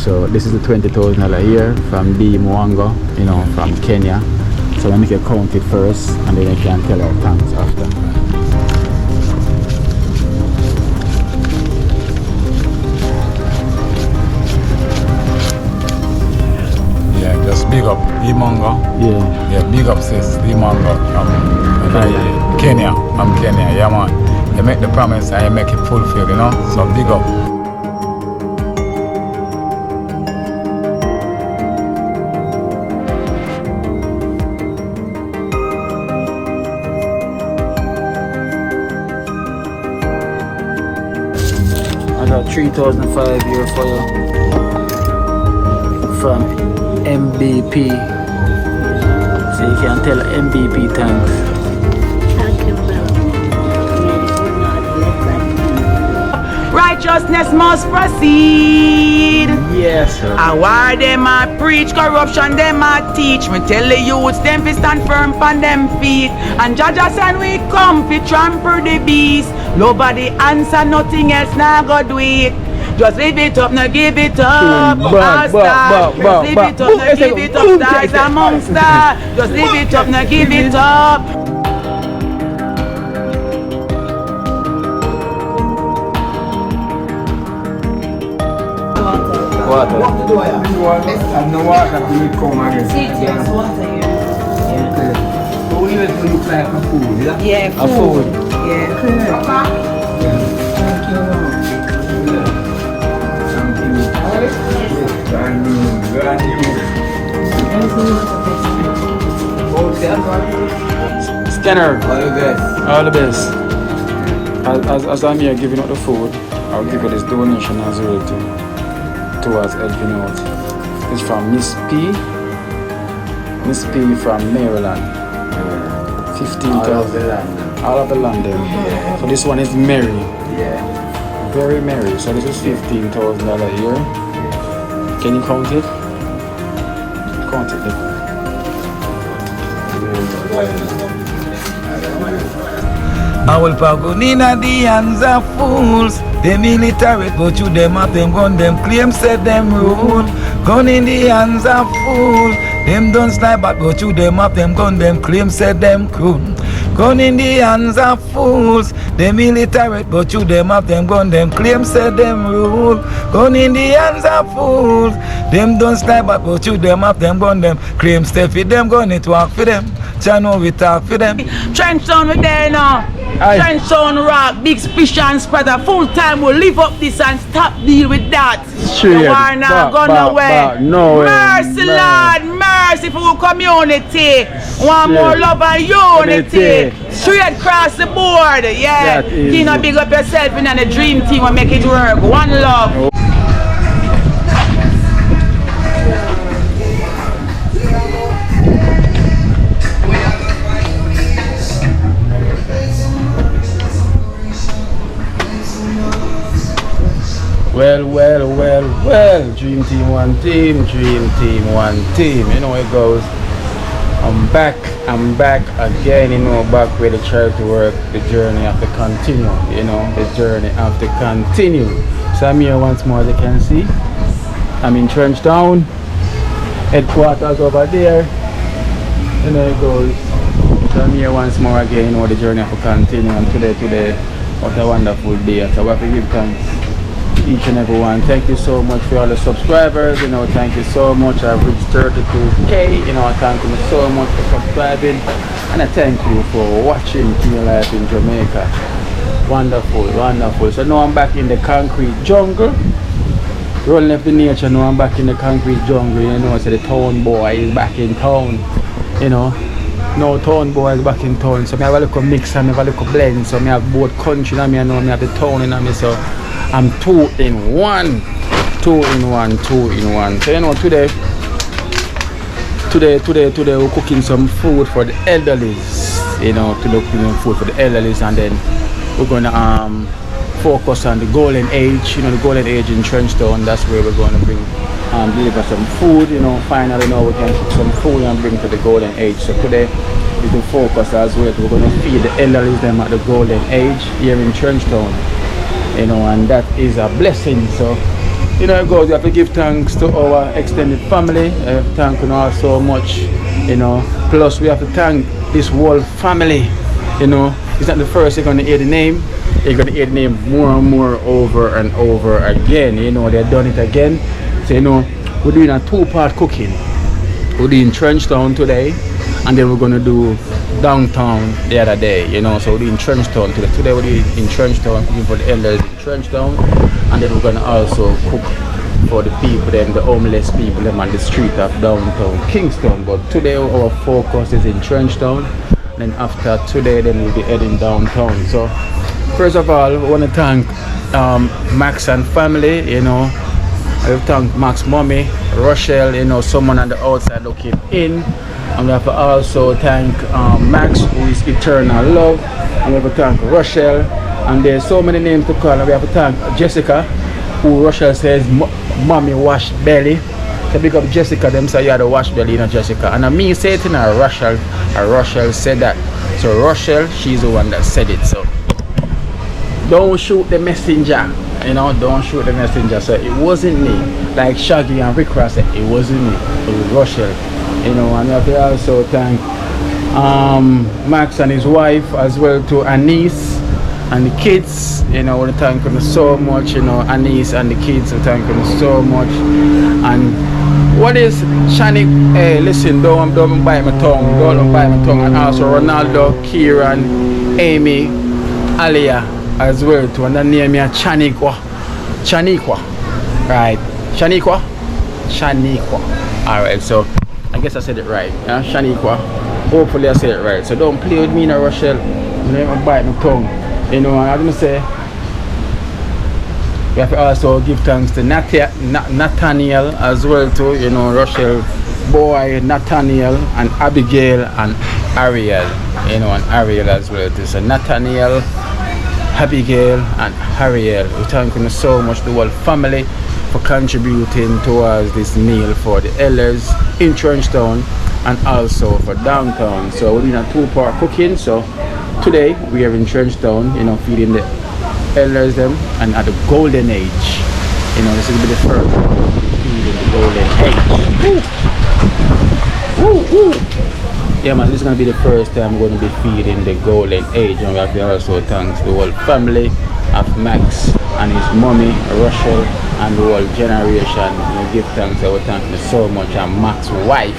So this is the $20,000 a year from D Mwango, you know, from Kenya. So I make you count it first, and then you can tell her thanks after. Yeah, just big up D Mwango. Yeah, big up sis D Mwango from Kenya. I'm Kenya, yeah man. You make the promise and you make it fulfilled, you know. So big up. I got 3,005 here for you from MBP. So you can tell MBP thanks. Thank you, Righteousness must proceed. Yes, sir. And why them a preach corruption, them a teach. Me tell the youths them fi stand firm on them feet. And Jaja and we come fi trample the beast. Nobody answer, nothing else, now go do it. Just leave it up, now give it up. Just leave it up, now give it up. Stars among stars. Just leave it up, now give it up. Water. And the water will come again. Serious water here. Okay. So we will look like a food, yeah? Yeah, A food. Yeah. Thank you. Scanner. All the best. All the best. As I'm here giving out the food, I'll give you this donation as well towards helping out. It's from Miss P. Miss P from Maryland. 15,000. All of the London. Yeah. So this one is Mary. Yeah. Very merry. So this is $15,000 a year. Can you count it? Count it. I will pack in the hands of fools. Them illiterate, but you them have them gun, them claim set them rule. Gun in the hands of fools. Them don't slide back, but you them have them gun, them claim set them cool. Gun in the hands of fools. Them illiterate, but you them have them gun, them claim set them rule. Gun in the hands of fools. Them don't slide back, but you them have them gun, them claim step for them gun, it work for them. Channel we talk for them. Trenchtown we there now. Trenchtown rock, big fish and spreader. Full time we'll live up this and stop deal with that. Straight. You are not go nowhere. No way. Mercy, Man. Lord, mercy for our community. One more love and unity. Straight across the board. Yeah. That is You know, big up yourself in the dream team and make it work. One love. Well, Dream Team One Team, Dream Team One Team, you know how it goes. I'm back again, you know, back where the try to work, the journey have to continue, you know, the journey have to continue. So I'm here once more, as you can see. I'm in Trenchtown, headquarters over there, you know it goes. So I'm here once more again, you know, the journey have to continue, and today, what a wonderful day. So we have to give thanks each and every one. Thank you so much for all the subscribers, you know, thank you so much. I've reached 32K, you know, I thank you so much for subscribing, and I thank you for watching King Life in Jamaica. Wonderful. So now I'm back in the concrete jungle, rolling up the nature. Now I'm back in the concrete jungle, you know, so the town boy is back in town, you know. No town boy is back in town, so I have a little mix and I have a little blend. So I have both country and I know I have the town in me, so I'm two in one. So you know, today we're cooking some food for the elderly, you know, food for the elderly, and then we're gonna focus on the golden age, you know, the golden age in Trenchtown. That's where we're gonna bring deliver some food, you know. Finally now we can cook some food and bring to the golden age. So today we will focus as well. We're gonna feed the elderly them at the golden age here in Trenchtown, you know, and that is a blessing. So you know, it goes, we have to give thanks to our extended family. I have to thank you all so much, you know. Plus, we have to thank this whole family, you know. It's not the first you're going to hear the name. You're going to hear the name more and more over and over again. You know, they've done it again. So, you know, we're doing a two-part cooking. We're doing Trenchtown today, and then we're going to do downtown the other day, you know. So we're doing Trenchtown today. Today we're doing in Trenchtown, cooking for the elders in Trenchtown, and then we're going to also cook for the people, them, the homeless people, them on the street of downtown Kingston. But today our focus is in Trenchtown. Then after today, then we'll be heading downtown. So first of all, I want to thank Max and family, you know. I have to thank Max mommy, Rochelle, you know, someone on the outside looking in. And we have to also thank Max, who is eternal love. And we have to thank Rochelle. And there's so many names to call. And we have to thank Jessica, who Rochelle says mommy wash belly. So big up Jessica, them say you had a wash belly, you know, Jessica. And me say it in a Rochelle said that. So Rochelle, she's the one that said it. So don't shoot the messenger, you know, don't shoot the messenger. So it wasn't me, like Shaggy and Rick Ross said, it wasn't me, it was Rochelle, you know. And I have to also thank Max and his wife, as well to Anise and the kids, you know. I want to thank them so much, you know, Anise and the kids, I thank them so much. And what is Shani? Hey, listen, don't bite my tongue, don't bite my tongue. And also Ronaldo, Kieran, Amy, Alia as well too. And then name me Chaniqua, right? Chaniqua. All right, so I guess I said it right. Yeah, Chaniqua. Hopefully I said it right. So don't play with me, no, Rochelle. Don't bite my tongue. You know, I'm gonna say. We have to also give thanks to Nathaniel as well too, you know, Rochelle boy, Nathaniel and Abigail and Ariel, you know, and Ariel as well too. So Nathaniel, Abigail and Ariel, we thank you so much, the whole family, for contributing towards this meal for the elders in Trenchtown and also for downtown. So we're doing a two-part cooking. So today we are in Trenchtown, you know, feeding the elders them, and at the golden age, you know, this is gonna be the first feeding the golden age. Woo. Woo. Yeah man, this is gonna be the first time we're gonna be feeding the golden age. And we have to also thank the whole family of Max and his mommy Rochelle and the whole generation. You know, give thanks. I will thank you so much, and Max's wife,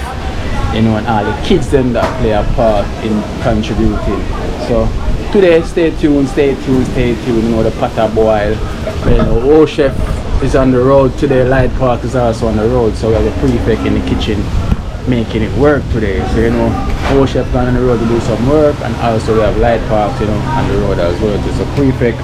you know, and all the kids them that play a part in contributing. So today, stay tuned, you know, the potter boil. You know, old chef is on the road today, Light Park is also on the road, so we have a prefect in the kitchen making it work today. So, you know, old chef gone on the road to do some work, and also we have Light Park, you know, on the road as well. So prefect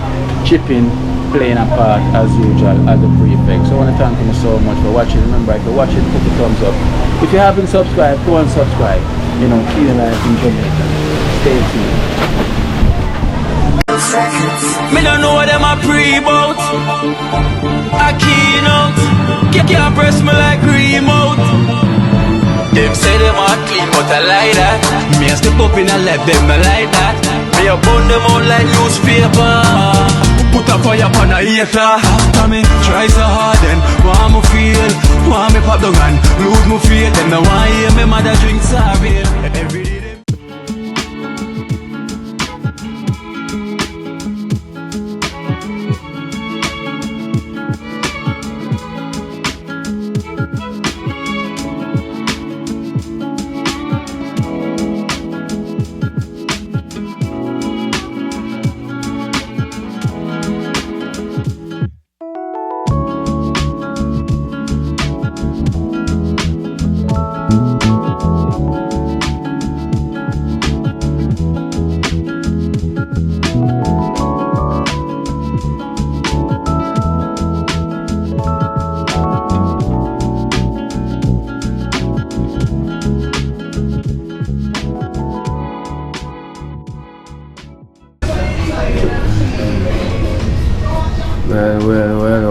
chipping, playing a part as usual as the prefect. So I want to thank you so much for watching. Remember, if you're watching, put the thumbs up. If you haven't subscribed, go and subscribe. You know, keep the life in Jamaica. Stay tuned. Me don't know what them a pre-bout. A keynote. Can't press me like remote. Them say them a clean, but I like that. Me a step up in a left, them I like that. Me a burn them out like newspaper. Put a fire upon a hater. After me try so hard, then want me feel, want me pop down and lose me faith. Them no want hear me mother drink sorry. Every day.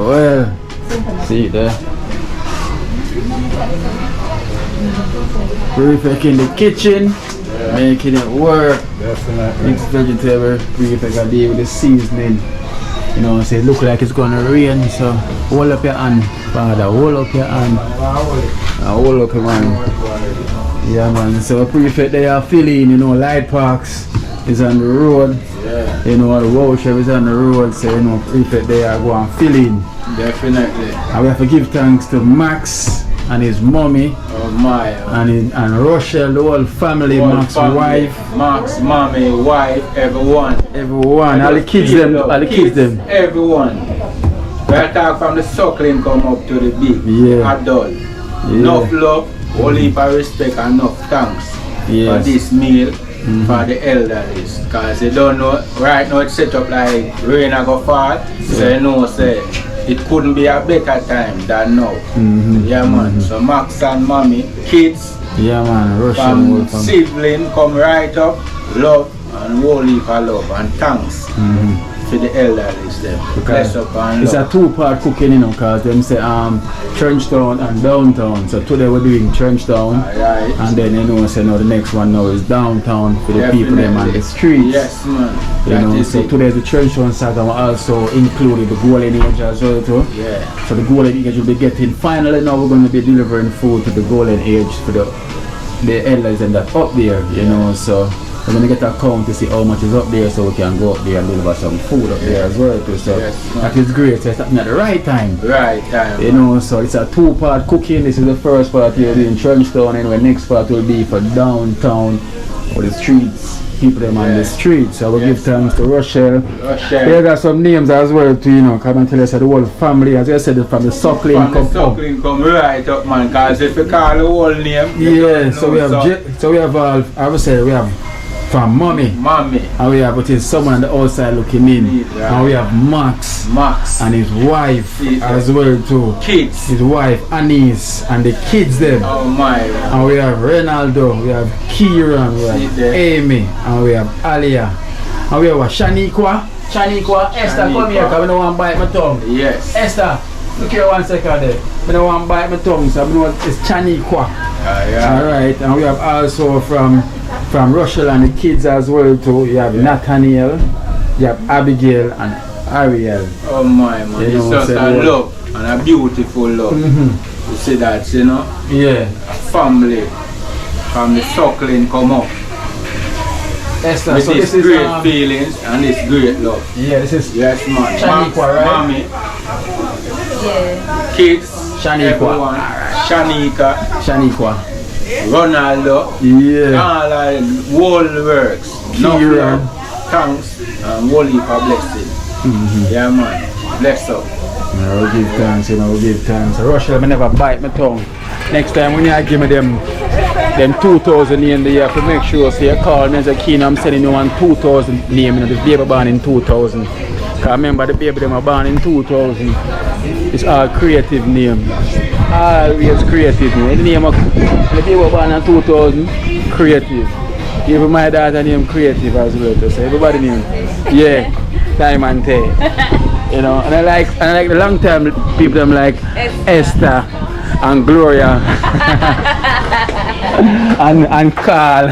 Well. See you there. Prefect in the kitchen, making it work. Definitely. Mixed vegetable. Prefect I deal with the seasoning. You know, so it look like it's gonna rain, so hold up your hand, Father, hold up your hand. Hold up your man. Yeah man, so prefect they are filling, you know, Light Parks is on the road. Yeah. You know, the voucher is on the road, so you know, prefect they are going filling. Definitely. And we have to give thanks to Max and his mommy. Oh my. And Rochelle, the whole family, Max's wife. Max, mommy, wife, everyone. Everyone, all the kids them, everyone. We are talking from the suckling come up to the big adult. Enough love, whole heap of respect and enough thanks for this meal for the elderlies. Because they don't know, right now it's set up like rain a go fall. So you know, say it couldn't be a better time than now. Yeah man, so Max and mommy, kids, yeah man, from sibling come right up, love and whole heap of love and thanks for the elderlies them. Bless up and it's love. a two-part cooking, you know, because them say Trenchtown and downtown. So today we're doing Trenchtown, and then you know, say the next one now is downtown for the people them on the streets. Yes man. You know, so today's the Trenchtown side, and we also included the Golden Age as well too. Yeah. So the Golden Age will be getting, finally now we're going to be delivering food to the Golden Age for the elders and that up there, you know, so we're going to get a count to see how much is up there, so we can go up there and deliver some food up there as well too. So that is great, so it's happening at the right time. Right time. You know, so it's a two-part cooking. This is the first part here in Trenchtown, and the next part will be for downtown, for the streets, people them on the streets. So we'll give thanks to Rochelle. There got some names as well to, you know, come and tell us the whole family, as I said, from the suckling come right up man, because if you call the whole name, so we have I would say we have from mommy, and we have someone on the outside looking in, and we have Max and his wife as well too, kids, his wife Anise and the kids them. Oh my. And we have Ronaldo, we have Kieran, we have Amy, and we have Alia, and we have Shaniqua, Esther, come here, because we don't want to bite my tongue. Yes. Esther, look here 1 second there. I don't want to bite my tongue, so I know it's Shaniqua. Alright, and we have also from Rochelle and the kids as well too. You have Nathaniel, you have Abigail and Ariel. Oh my man, it's just a love and a beautiful love. You see that, you know? Yeah. Family from the suckling come up. Esther, with so this this great is feelings and this great love. Yeah, this is man. Shaniqua, right? Mommy. Yeah. Kids. Shaniqua. Shaniqua. Ronaldo. Yeah. All whole works. Kieran. Thanks and whole heap of blessing. Yeah man. Bless up. We'll give thanks, you know, we'll give thanks. Rochelle, I never bite my tongue. Next time when you give me them 2,000 name there, you have to make sure so you call me as a keen. I'm sending you 2,000 name, you know, the baby born in 2000. Because remember the baby them are born in 2000. It's all creative name. Always creative name. The name of the baby born in 2000, creative. Even my daughter name creative as well. So everybody name, yeah, time and day. You know, and I like the long time people them like Esther and Gloria and Carl.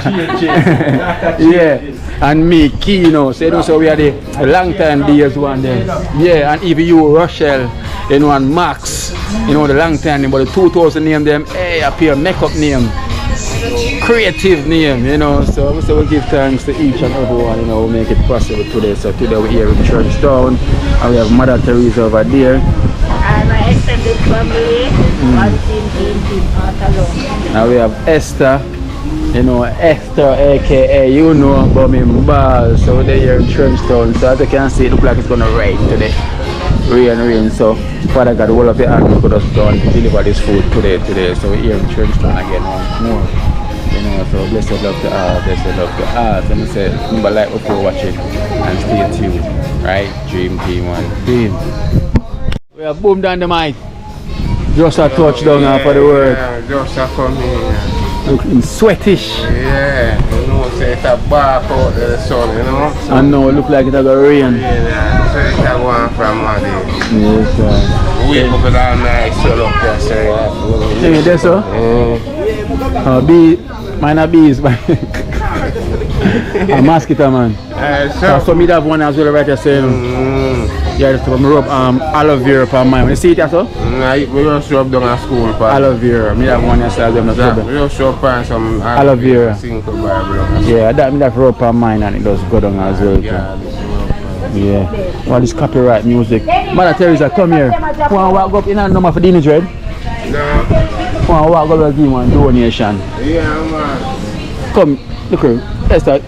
Yeah, and me, Key, you know. So you know, so we are the long time days one day. Yeah, and even you, Rochelle, you know, and Max, you know, the long time name, but the 2000 name them, hey, appear makeup name. Creative name, you know, so we'll give thanks to each and everyone, you know, who make it possible today. So today we're here in Trenchtown, and we have Mother Teresa over there. And my extended family, one team, out alone. And we have Esther, you know, Esther, aka, you know, Bumming Ball. So they're here in Trenchtown, so as you can see, it looks like it's gonna rain today. Rain, so Father God, all of your hand we could just go and deliver this food today. So we're here in Trenchtown again once more. You know, so blessed love to all, blessed love to all. So I say, remember like before watching and stay tuned, right? Dream Team 1 Team. We have boomed on the mic. Just a touchdown for the word. Yeah, just a come here. Looking sweatish. Yeah, you know, so it's a bark out of the sun, you know. So and now it look like it's going to rain. yeah, so it's a one from Monday. Yes, sir. Wake up with all night sun up there, so yeah. Hey, that's so? Mine are bees, but a mosquito man. So me have one as well right there saying. Yeah, just to rub aloe vera upon mine. You see it also? I just rub down at school. Aloe vera. Me have one yesterday. We just rub on some aloe vera. Yeah, that me have rub upon mine and it does go down as well too. Yeah. All this copyright music. Mother Teresa, come here. Want to walk up in a number for Dino Dread? No. Want to walk up and give one donation? Yeah, man. Come, look here. Let's start.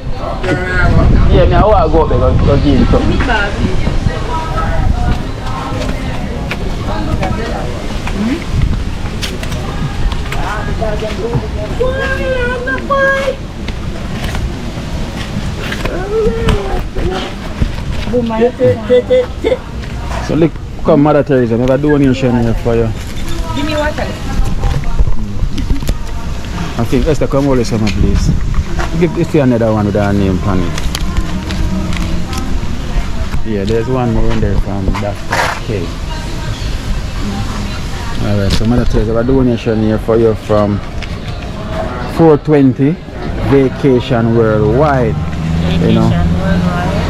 Yeah, me I want to go up there and give him something. So look, come Mother Teresa, I have a donation here for you. Give me water. I think Esther, come hold this one please. Give this to another one with our name on it. Yeah, there's one more in there from Dr. K. Alright, so Mother Teresa, I have a donation here for you from 420 Vacation Worldwide. You know?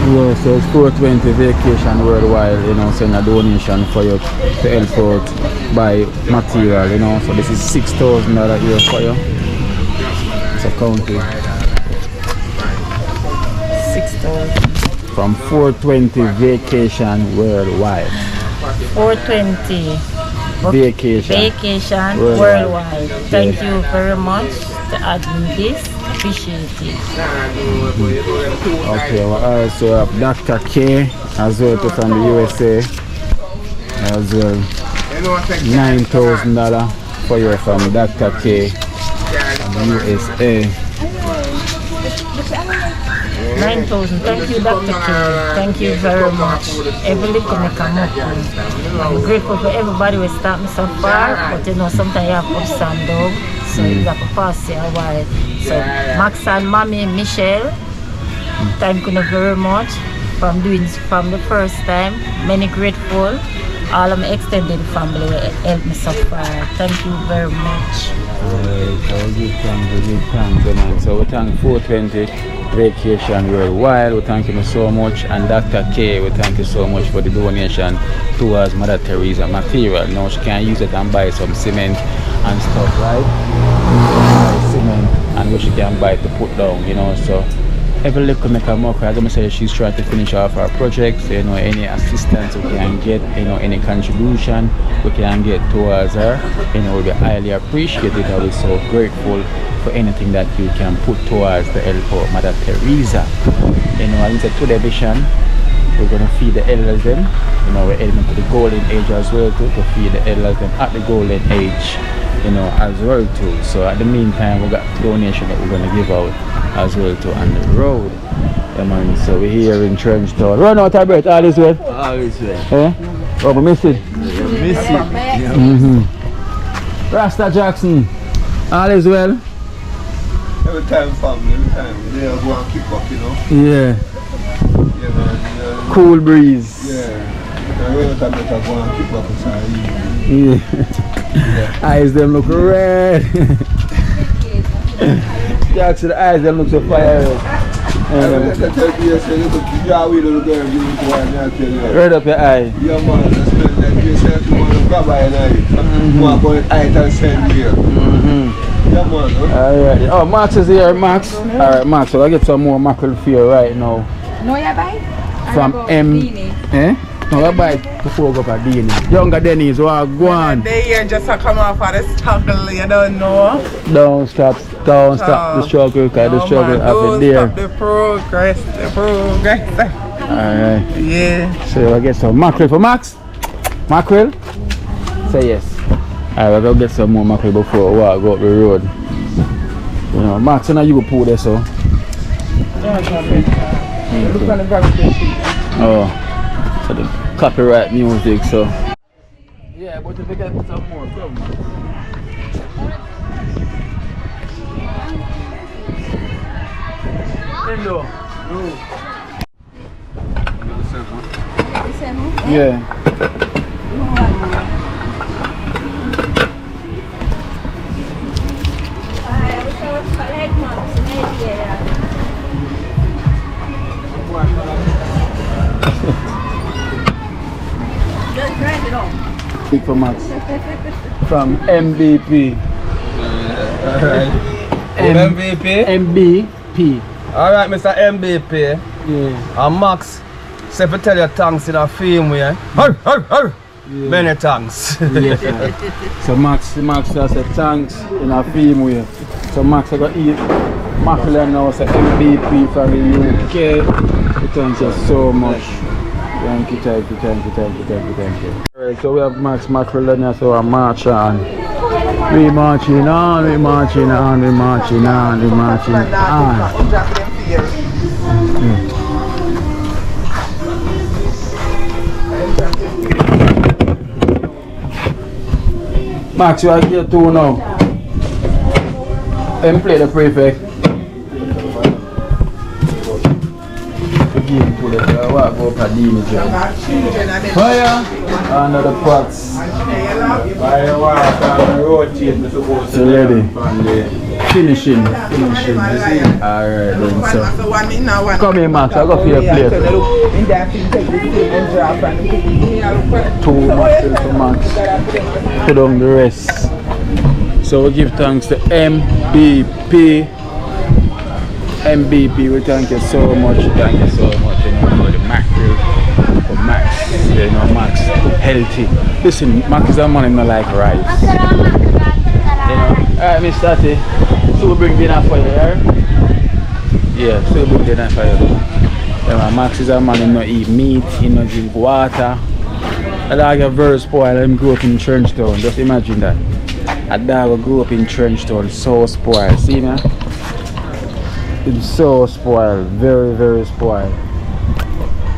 Yeah, so it's 420 Vacation Worldwide, you know, send a donation for you to help out buy material, you know. So this is $6,000 here for you. So count it. 6,000. From 420 Vacation Worldwide. 420. Vacation Worldwide. Thank you very much to add me this. Appreciate it. Okay, well, I also have Dr. K as well from the USA as well. $9,000 for you from Dr. K from the USA. 9,000. Thank you, Dr. K. Thank you very much. Every little make a much. I'm grateful for everybody who start me so far, but you know, sometimes you have ups and downs, so you have to pass you a while. So, Max and Mommy Michelle, thank you very much from doing from the first time. Many grateful. All of my extended family will help me so far. Thank you very much. We give thanks, man. So we thank 420 Vacation Worldwide. We thank you so much, and Dr. K, we thank you so much for the donation towards Mother Teresa material. Now she can use it and buy some cement and stuff, right? Cement and which she can buy to put down, you know. So every little make a more, as I say, she's trying to finish off her projects. You know, any assistance we can get, you know, any contribution we can get towards her, you know, we'll be highly appreciated. I will be so grateful for anything that you can put towards the help of Mother Teresa. You know, as I said, to the vision, we're going to feed the elders them. You know, we're aiming to the golden age as well too, to feed the elders them at the golden age, you know, as well too. So at the meantime, we got donation that we're going to give out as well too on the road. Yeah, man. So we're here in Trenchtown. Run out of breath, all is well? All is well. Eh? Oh, we miss it? Miss it. Yeah. Rasta Jackson, all is well? Every time family, every time. They go and keep up, you know. Yeah. Yeah, man. Cool breeze. Yeah. Every time they go and keep up inside. Yeah. Eyes them look red. Jackson, the eyes them look so fire. Right up your eye. Yeah, man. That's like you said, you want to grab by an eye. You want to go and eye and send here. Yeah, man. Alright. Oh, Max is here, Max. Alright, Max. So I get some more mackerel for you right now. No, you buy? From M. Eh? No, I buy before I go for Dini. Younger Denny's, what go on? They here just to come off of the struggle, you don't know. Don't stop the struggle, because the struggle happened there. Stop the progress. Alright. Yeah. So I get some mackerel for Max. Mackerel? Say yes. Alright, we're gonna get some more mackerel before we go up the road. You know, Max, you know you go pull this, so. Oh. So the copyright music, so. Yeah, but if we get some more, come. Hello. Yeah. for Max. From MBP. Alright. MVP? MBP. Alright, Mr. MVP. Yeah. And Max, say if I tell you thanks in a film way. Yeah. Many thanks. Yes, sir. So Max has a thanks in a film way. So Max I got eat mackerel now, so MVP from the UK. Thank you so much. Thank you. Alright, so we have Max mackerel now, so I march on. We marching on. Max, you are here too now. And play the prefect. Again, pull it. What go for Dini job? Fire! Under the pots. Fire water and rotate. So ready. Finishing. Alright then, so. Come here, Max. I got for your plate. Too much for Max. Put on the rest. So we give thanks to MVP. We thank you so much. You know, for the mackerel, for Max. You know, Max healthy. Listen, Max is a man who not like rice. You know. Alright, Mr. T. So we bring dinner for you, right? Yeah, so we bring dinner for you. Yeah, Max is a man who not eat meat, he not drink water. A dog is very spoiled. Him grew up in Trenchtown. Just imagine that. A dog who grew up in Trenchtown, so spoiled. See me? It's so spoiled, very spoiled.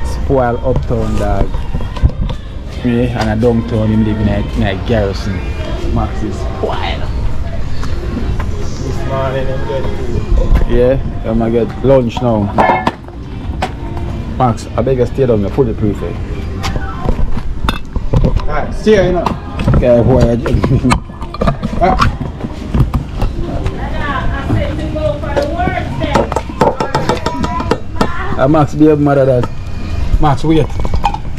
Spoiled uptown dog. Yeah, and a downtown him live in a garrison. Max is spoiled. This morning I'm getting food. Yeah, I'm gonna get lunch now. Max, I beg you stay down there, put the prefect. Alright, see you now. Okay, boy. Max, be a mother that. Max, wait.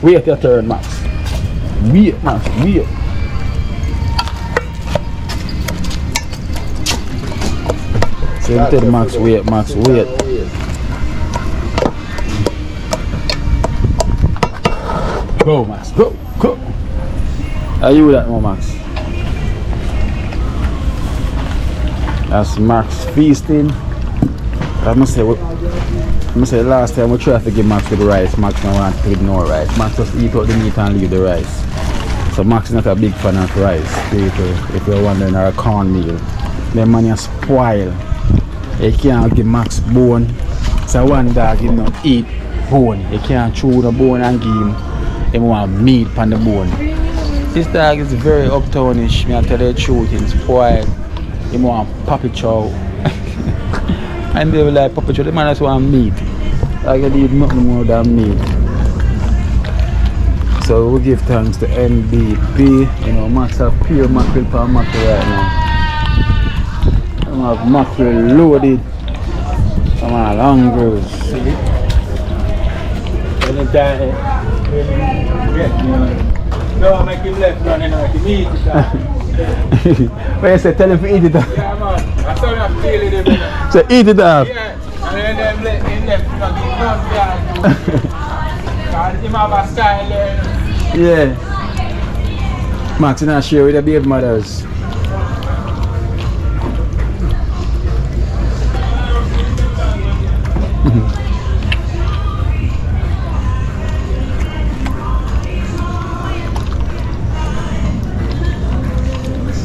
Wait your turn, Max. Wait, Max, wait. So tell Max, wait, Max, wait. Go, Max, go. Are you that one, Max? That's Max feasting. I must say last time we tried to give Max with the rice, Max don't want to give no rice. Max just eat out the meat and leave the rice. So Max is not a big fan of rice, people, if you're wondering, or a cornmeal. The money is spoiled. You can't give Max bone. So one dog he not eat bone. You can't chew the bone and give him. He want meat on the bone. This dog is very uptownish, me I tell you the truth, he's spoiled. He want puppy chow. And they will like puppy chow, the man just want meat. I can eat nothing more than meat. So we give thanks to MVP. You know, Max have pure mackerel for mackerel right now. I have mackerel loaded. I'm all hungry. Don't make him left running like him eat it. When you say tell him to eat it up. Yeah, man. That's how I'm feeling it. So eat it up. Yeah. And then them left him left because him have a style there. Yeah. Max, you're not sure with the baby mothers.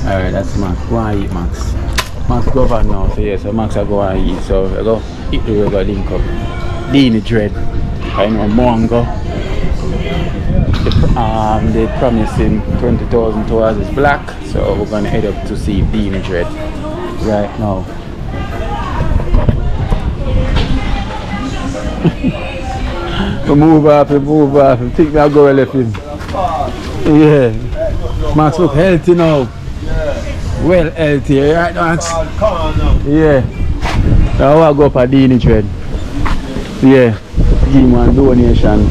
Alright, that's Max. Go and eat, Max. Max go back now, so yeah, so Max I go and eat. So I go eat the regular link up. Dini dread. I know Mongo. They promised him 20,000 towards his black, so we're gonna head up to see Dini dread right now. We move off. I think I'll go and left him. Yeah. Max look healthy now. Well healthy, right Max? Yeah. Now I'll go up a Dini dread. Yeah. Give him one donation.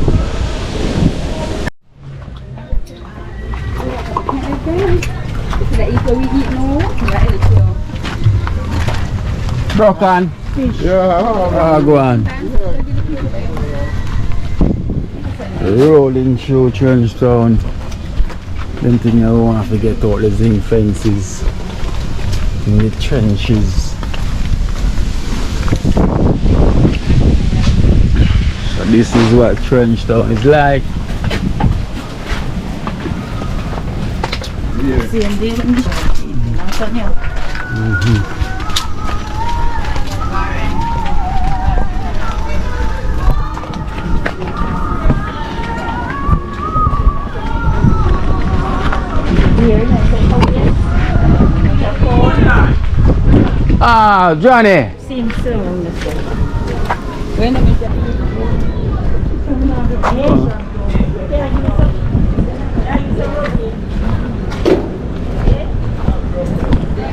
Broken. Yeah. Go on. Rolling through Trenchtown. Them thing I want to get out the zinc fences in the trenches. So this is what Trenchtown is like. Ah, Johnny. Seems so.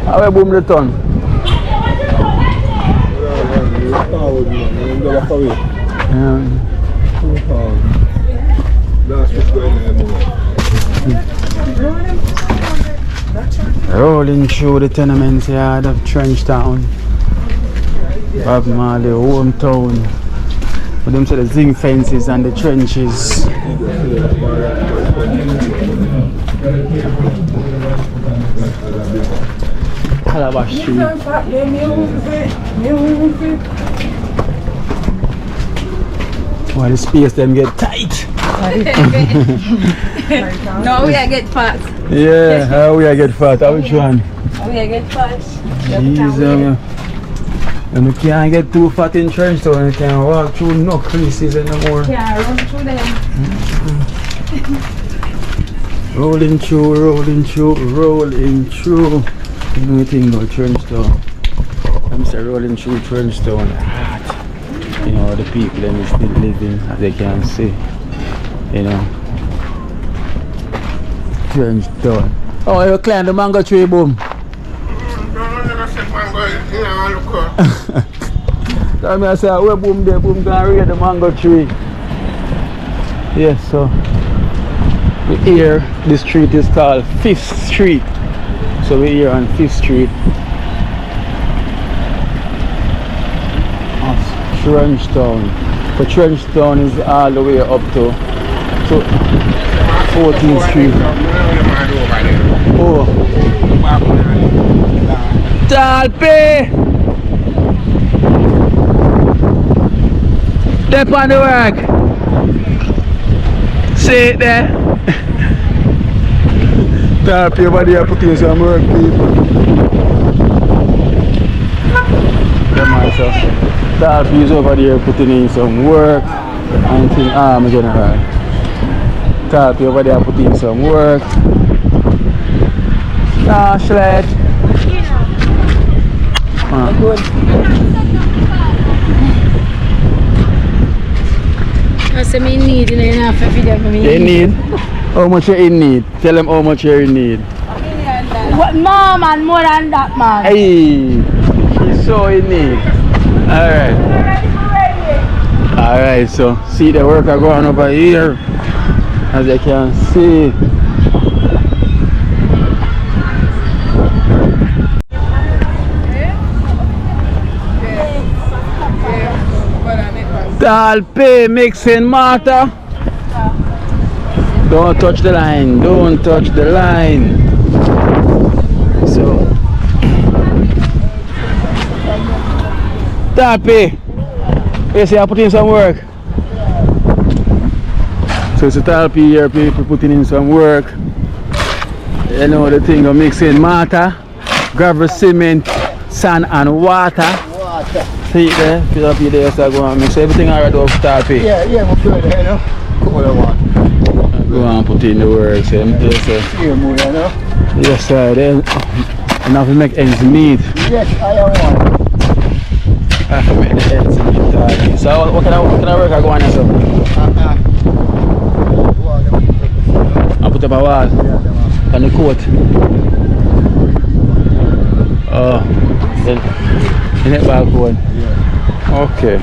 How we boom the ton? Rolling through the tenements yard of Trenchtown, Bob Marley hometown. But them say the zinc fences and the trenches. Calabash Street. Why the space them get tight? No, we are get fat. Yeah, how we get fat? How which one? We are get fat. Jesus, and you can't get too fat in Trenchtown. You can't walk through no creases anymore. Yeah, run through them. Rolling through, rolling through, rolling through. You know anything about Trenchtown? I'm saying rolling through Trenchtown. Hot. You know, the people them is still living, as they can see. You know. Trenchtown. Oh, you climb the mango tree, boom. Tell me, I say, where boom there, boom can read the mango tree. Yes, so we here, this street is called 5th Street. So we're here on 5th Street of Trenchtown. But Trenchtown is all the way up to 14th Street. Oh. Talpe! Step on the work. See it there. Talpe over there putting some work, people. Talpe is over there putting in some work. And think, my general. Talpe over there putting in some work. Sled. Good. I say me need enough for me. You need? How much you in need? Tell them how much you in need. What more man, more than that man. Hey, she's so in need. Alright. Alright, so see the worker going over here. As you can see. Talpe mixing mortar. Don't touch the line, don't touch the line. So Talpe, you see I put in some work. So it's a Talpe here, people putting in some work. You know the thing of mixing mortar, gravel, cement, sand and water. See it there, fill up there, so go and mix everything already off Talpe. Yeah, we're good, you know. Come on, go and put in the work, so yes, sir. here, you know. Yes, sir. Then enough to make ends meet. Yes, I am one. I have to make the ends meet. Talpe. So what kind of work I go on here, sir? I put up a wall on the coat. Oh, then in that balcony. Yeah. Okay.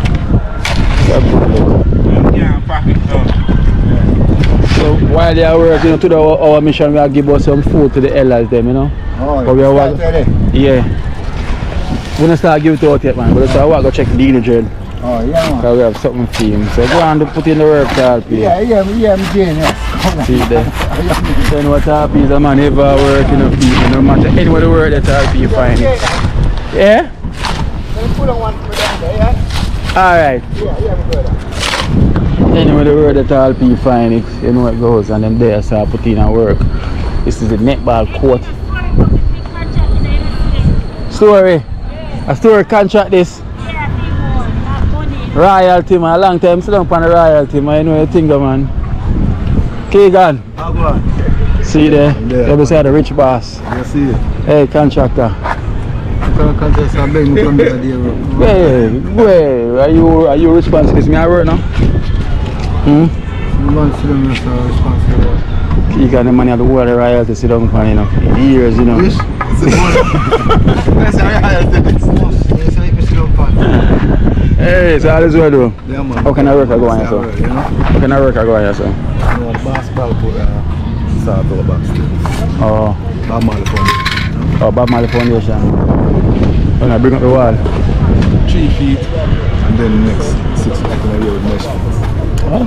So while they are working to our mission, we are give us some food to the elders, them, you know. Oh, but we are ready? Yeah. We're gonna start giving it out yet, man. But so I want to go check the Dread. Oh, yeah, man. Because we have something for him. So go on to put in the work, Talpi. Yeah, I'm Jane, yeah. See there. Then what Talpi is a man ever working on people. No matter anywhere the work that Talpi you find it. Yeah? Alright. Anywhere the work that Talpi you find it, you know it goes. And then there, so I put in and work. This is the netball court. Story. A story contract this. Royalty, man. A long time sit down on the royalty, man. You know what you think, man. Keegan. See there? You ever say the rich boss? I see it. Hey, contractor. Hey, are you responsible? Is me I work now? Keegan, the money of the water royalty sit down on, you know. Years, you know. Hey, so how does it do? Yeah, man. How can I work I go on here, so? How can I work I go on here, so? Basketball put start over backstage. Oh. Bob Marley Foundation. Oh, Bob Marley Foundation. When I bring up the wall. 3 feet and then next 6 feet in a year with measurements.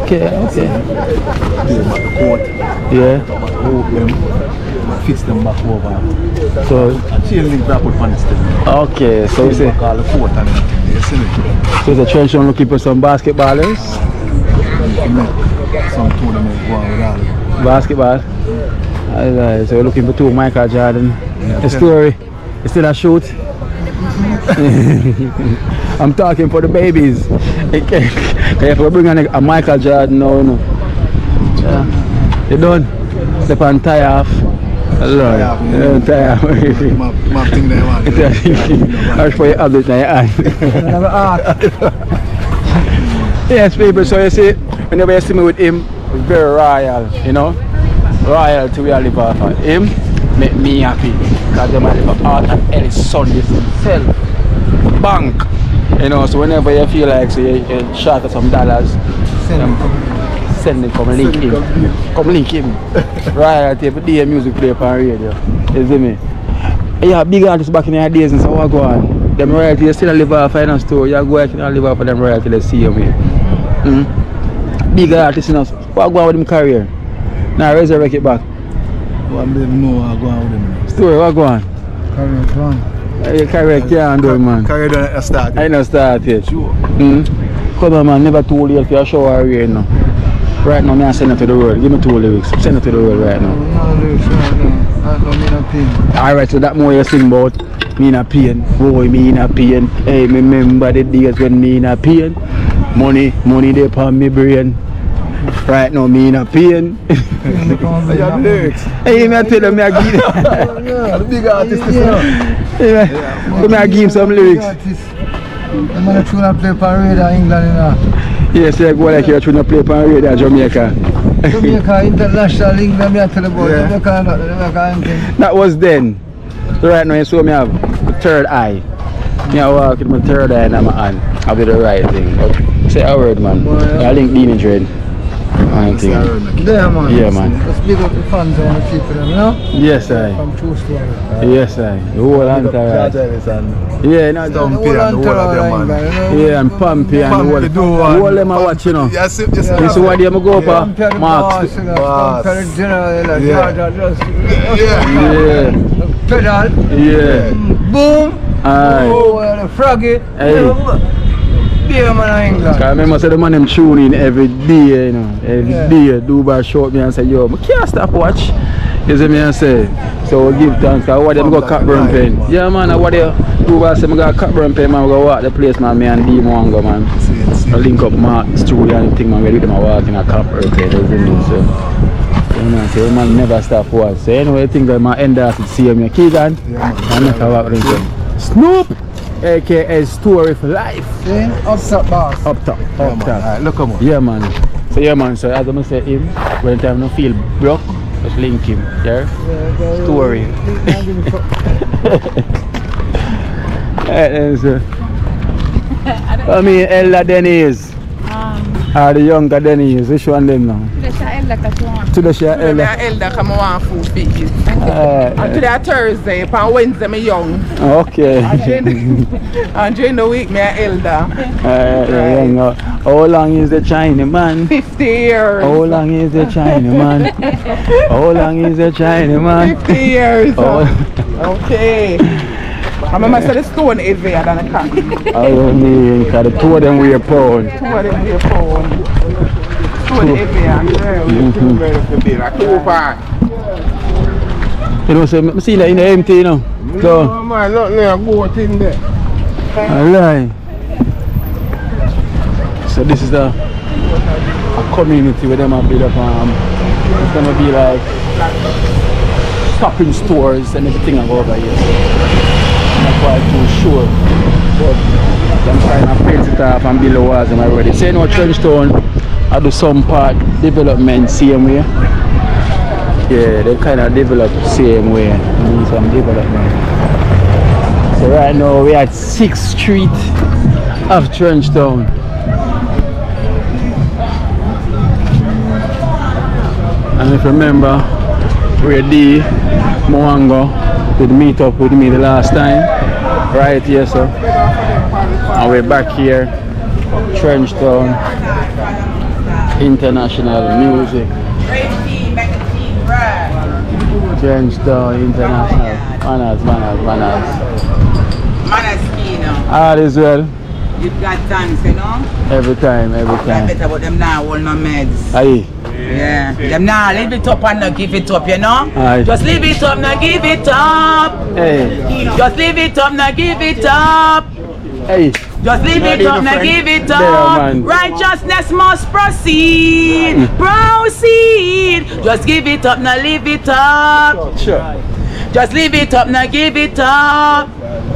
Okay. Put them at the court. Yeah. Hold them. Fix them back over. So. A chain link that put on the stick. Okay, so we say. Call the court and everything. You see me? So the Trenchtown looking for some basketballers. Some tournament go on with all of them. Basketball. Alright, so we're looking for 2 Michael Jordan. The story. You still a shoot? I'm talking for the babies. If we bring a Michael Jordan now, you know. You done? Step on tie off. Lord. Tie off. My thing there, man. That's for your habit now, your hand. Yes, people, so you see, whenever you see me with him, it's very royal, you know. Royal to where I live off of him, make me happy. Because they might live out and Ellis son this himself. Bank. You know, so whenever you feel like so you short of some dollars, send it, come link him. Come link him. Royalty every day music play on radio. You see me? Yeah, big artists back in the days and so what go on. Them royalty you still live off in a store, you go out and live off of them royalty, let's see you here. Big artists in us. What go on with them career? Now resurrect it back. What do know what go on with them? Story, what go on? Career plan. Your career can't do it, man. Career done start. I not start yet. Sure. Come on, man, never too late for your show or rain now. Right now, I send it to the world. Give me 2 lyrics. Send it to the world right now. No lyrics right now. I don't mean a pain. Alright, so that more you sing about me in a pain. Boy, me in a pain. Hey, me remember the days when me in a pain. Money they upon me brain. Right now, me in a pain. I have lyrics. Hey, me I tell them, me I give Yeah, the big artist is me I give him some lyrics. I'm going to tune and play for radio England, you know. Yes, I go like you're trying to play on radio Jamaica. Jamaica, international England, I tell you about Jamaica, not anything. That was then. So right now, you saw me have the third eye. Me I walk with my third eye in my hand. I'll do the right thing. But say a word, man. I link Dean Dread. There, man. Yeah, man. Let's big up the fans and the people, you know? Yes, I. From true story. Yes, I. The whole entourage. Yeah, no, The whole entourage, yeah, and Pumpy and the whole them I watch, you know. Yes, You see what they go for? Marks. Yeah. Yeah. Pedal. Yeah. Boom. Aye. Oh, the froggy. Hey. Yeah, man, in England. I remember say the man them tune in every day, you know. Every day. Dubai short me and say, yo, I can't stop watch. You see me and say. So we give thanks. I want them go Cockburn Pen. Yeah, man, I want them Dubai say I go Cockburn Pen, man. We go walk the place, man. Me and Dean Wanga, man. I link up Mark studio and thing, man. We do them a walk in a Cockburn Pen. You see me, so. You know, so man never stop watch. So anyway, I think that my end has to see me. Keegan. Yeah, man. I never walk with him. Snoop! AKA Story for Life. See? Up top, boss. Up top. Up top. Alright, look come on. Yeah, man. So yeah, man. So as I say him, when time no feel broke, just link him. Yeah. Story. I mean, Elder Denise. Or the younger Denise. Which one them now? Dr. Chuan. Today she Today elder. my elder come on food feast. And today Thursday, on Wednesday me young. Okay. And during the week me a elder. Yeah. How long is the China man? 50 years. How long is the China man? How long is the China man? 50 years. Oh. Okay. I remember I said the stone heavier than a cat. I don't mean, because the two of them weigh a pound. Two of them weigh a pound. Stone heavier. You know, so I see that in the empty, you know. So, No, man, not there, boat in there. alright. So this is a community where them have built up. It's gonna be like shopping stores and everything over here. I'm not quite too sure, but I'm trying to paint it off and build the walls and already. Say no Trenchtown, I do some part development same way. Yeah, they kind of develop same way. Need some development. So right now we're at 6th Street of Trenchtown. And if you remember where D Moango did meet up with me the last time, right here, so. And we're back here, Trenchtown International Music. Trenchtown International. Manners. All is well. You've got thanks, you know? Every time. Better about them now, hold no meds. Aye. Yeah. Them now, leave it up and not give it up, you know? Aye. Just leave it up, not give it up. Hey. Just leave it up, not give it up. Hey. Just leave it up, not give it There, up. man. Righteousness must proceed. Proceed. Just give it up, not leave it up. Sure. Just leave it up, not give it up.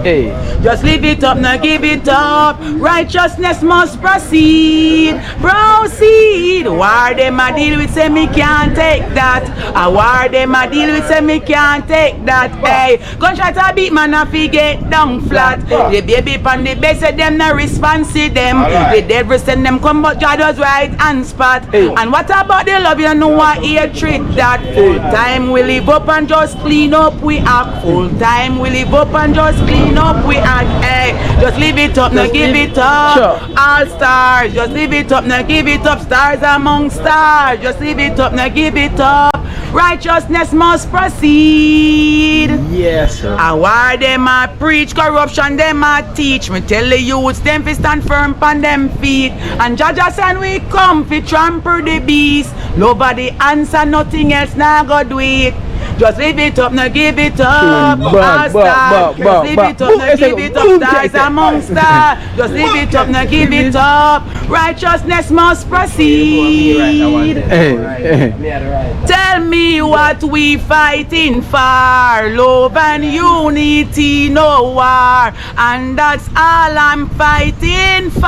Hey. Just leave it up, now give it up. Righteousness must proceed. Proceed. War them a deal with, say me can't take that. A war them a deal with, say me can't take that. Hey, gunshot a beat man a fi get down flat. The baby pan the best of them no response to them. The devil send them come but God was right and spot. And what about the love, you know what hatred that. Full time we live up and just clean up we act. Full time we live up and just clean up we act. Hey, just leave it up, now give it up. Sure. All stars, just leave it up, now give it up. Stars among stars, just leave it up, now give it up. Righteousness must proceed. Yes, sir. And why them a preach corruption, them a teach. Me tell the youths, them fi stand firm on them feet. And Jaja and we come fi trample the beast. Nobody answer, nothing else, now go do it. Just leave it up, now give it up. All stars, just leave it up, now give it up. Stars among stars, just leave it up, now give it up. Righteousness must proceed. Hey. Tell me what we fighting for. Love and unity, no war. And that's all I'm fighting for.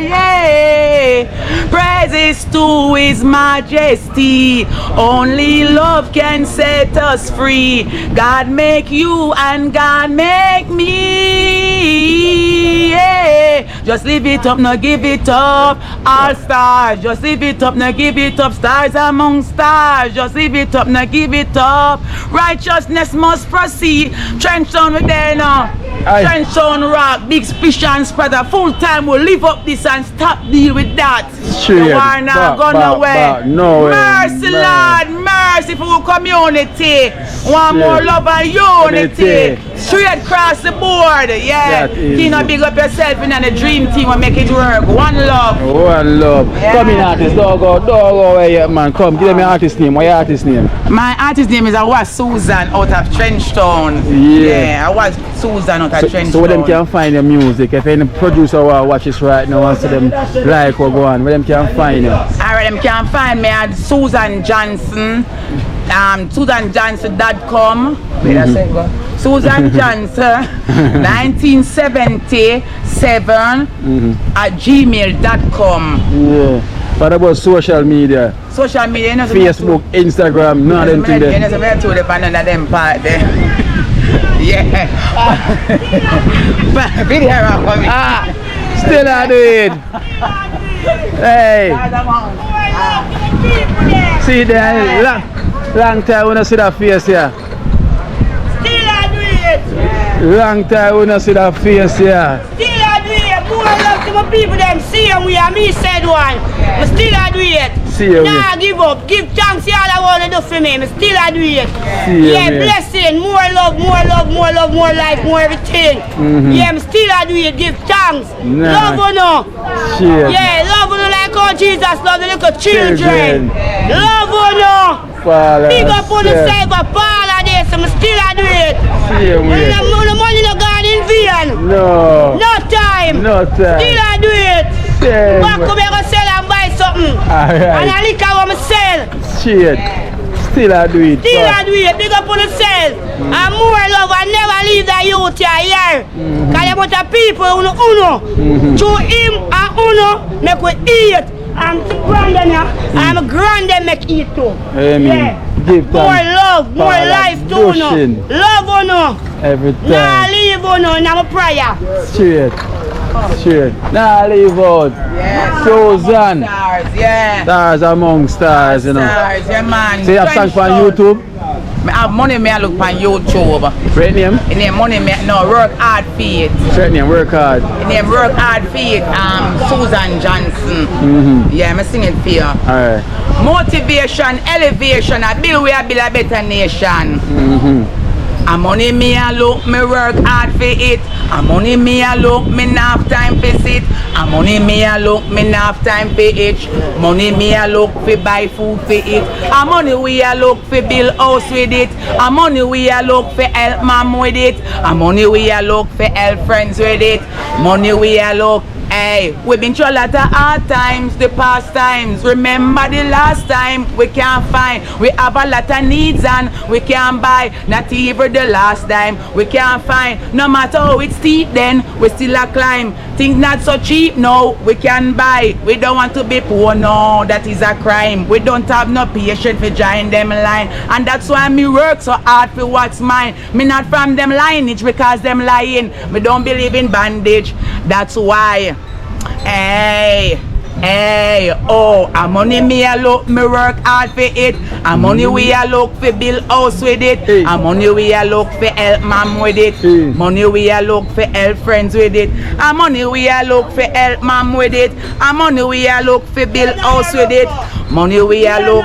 Yeah. Praises to His Majesty. Only love can set us free. God make you and God make me. Yeah. Just leave it up, now give it up. All stars, just leave it up, now give it up. Stars among stars, just leave it up, now give it up. Righteousness must proceed. Trenchtown with there now. Trenchtown rock, big fish and spreader. Full time we'll live up this and stop deal with that. Sure. You are not going nowhere. No way. Mercy, Lord, mercy for our community. One more love and unity. Straight across the board. Yeah. You know, big up yourself in the dream team and make it work. One love. One love. Yeah. Come in, artist. Don't go away, man. Come, give me artist name. What's your artist name? My artist name is Susan out of Trenchtown. Yeah. I was Susan out of Trenchtown. So where them can find your music? If any producer will watch this right now and see them like or go on, where them can find you? Alright, them can find me at Susan Johnson. SusanJohnson.com. Where does it go? Susan Johnson 1977 at gmail.com. Yeah. What about social media? Social media, you know, Facebook, Instagram, none of them things there. You know, to the band of them part there. Yeah. Video for me. Still I do it. Hey. See there, long time we don't see that face here. Still I do it. Long time we don't see that face here. Still I do it. More love to my people them. See them we are me said one. But still I do it. See you. Nah, give up. Give thanks. All I want to do for me. But still I do it. See Yeah, you. blessing. More love, more love, more love, more life, more everything. Yeah, but still I do it. Give thanks. Nah. Love or no. Shit. Yeah, love or no like how Jesus love the little children. Love or no. Father, Big up on the sir. side of all of this. I'm still I do it. See you. The money no gone in vain. No. No time. No time. Still I do it. Same. Back up here and sell and buy something. Alright. And I liquor what I sell. Shit. Still I do it. Still I do it. Big up on the sell. And more love and never leave the youth here. Because there are people uno. Through him and uno make we eat. I'm a grand make eat too. Amen. Yeah. Give More thanks. love, more Father, life too uno. Dushin. Love uno. Every Nah time. leave uno in my prayer. Straight. Straight. Nah, leave out. Susan. Stars, yeah. Stars among stars, you know. Stars, yeah, man. So you have songs on YouTube? I have money me I look on YouTube. Right name? In name money me no work hard for it. Straight name, work hard. In name work hard for it. Susan Johnson. Yeah, me sing it for you. Alright. Motivation, elevation, I build we a build a better nation. A money me a look, me work hard for it. A money me a look, me not have time for sit. A money me a look, me not have time for itch. Money me a look for buy food for it. A money we a look for build house with it. A money we a look for help mom with it. A money we a look for help friends with it. Money we a look. Hey, we've been through a lot of hard times, the past times. Remember the last time we can't find. We have a lot of needs and we can't buy. Not even the last time we can't find. No matter how it's steep then, we still a climb. Things not so cheap, no, we can buy. We don't want to be poor, no, that is a crime. We don't have no patience for join them line. And that's why me work so hard for what's mine. Me not from them lineage because them lying. Me don't believe in bandage, that's why. Hey, oh, a money me a look, me work hard for it. A money we a look for build house with it. A money we a look for help mom with it. Money we a look for help friends with it. A money we a look for help mom with it. A money we a look for build house with it. Money we a look.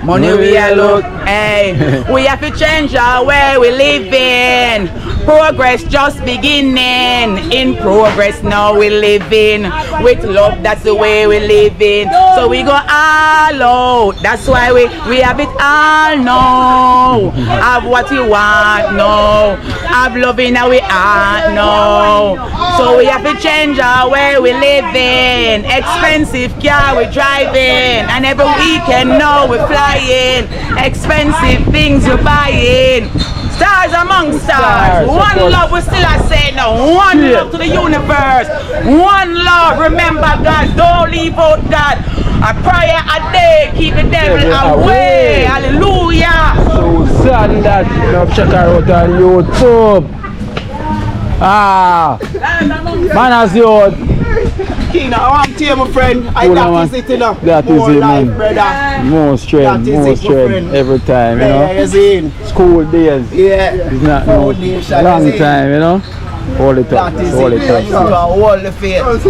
Money we a look. Hey, we have to change our way we live in. Progress just beginning. In progress now we living. With love, that's the way we living. So we go all out. That's why we have it all now. Have what we want now. Have love in our heart now. So we have to change our way we living. Expensive car we driving. And every weekend now we flying. Expensive things we buying. Stars among stars. One love we still are saying now. One love to the universe. One love. Remember God. Don't leave out God. A prayer a day. Keep the devil away. Hallelujah. Susan that. Now check her out on YouTube. Man as you. Kina, I want to tell my friend, that is it enough. That is more it, life, man. brother. More strength, That is more it, my strength friend. every time, you know. Yeah, in. School days. Yeah. It's not no Foundation, long is in. time, you know. All the time, That is all the it. time. You know, all the faith. Is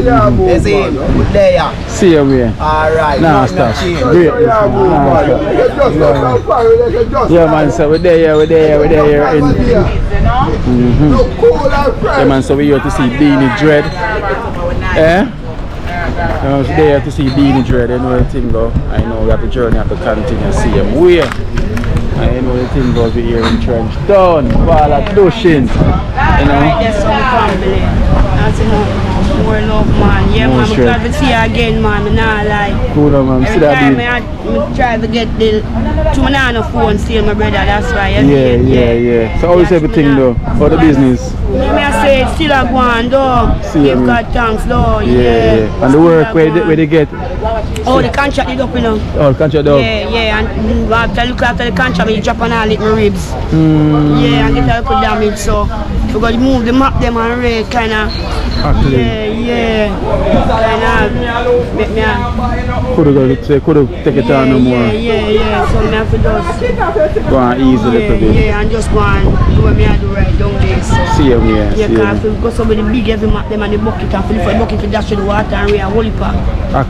in. There. See you, man. Alright. Nah, stop. Great. Yeah, man, so we're there. Yeah, man, so we're here to see Beanie Dread. I was there to see Beanie Dread. I know the thing though. I know we have the journey have to continue. See him where. I know the thing goes we here in Trenchtown, Dushin. You know. Yes, some family. That's more love, man. Yeah, More man. I'm glad strength. to see you again, man. I'm not like. Cool, man. Every See that time beat. I try to get the to my nana phone, still my brother. That's why. Yeah. So how is everything though? How the business? Me I say it's still a go on though. Give God thanks though. Yeah. And the work where they get. Oh, the contract is up, you know. Oh, the contract up. Yeah, and after look after the contract, we drop on all it my ribs. Yeah, and get a little damage, so we got to move the map them and rate kind of. Yeah. Kind of make me. Could have take it on no more. Yeah. So me have to just go on easy a little bit. Yeah, and just go and do what me I do right down there. So. See him, Yeah, because if we go somebody big heavy map them and the bucket and fill for the bucket to dash to the water and we are holy pack.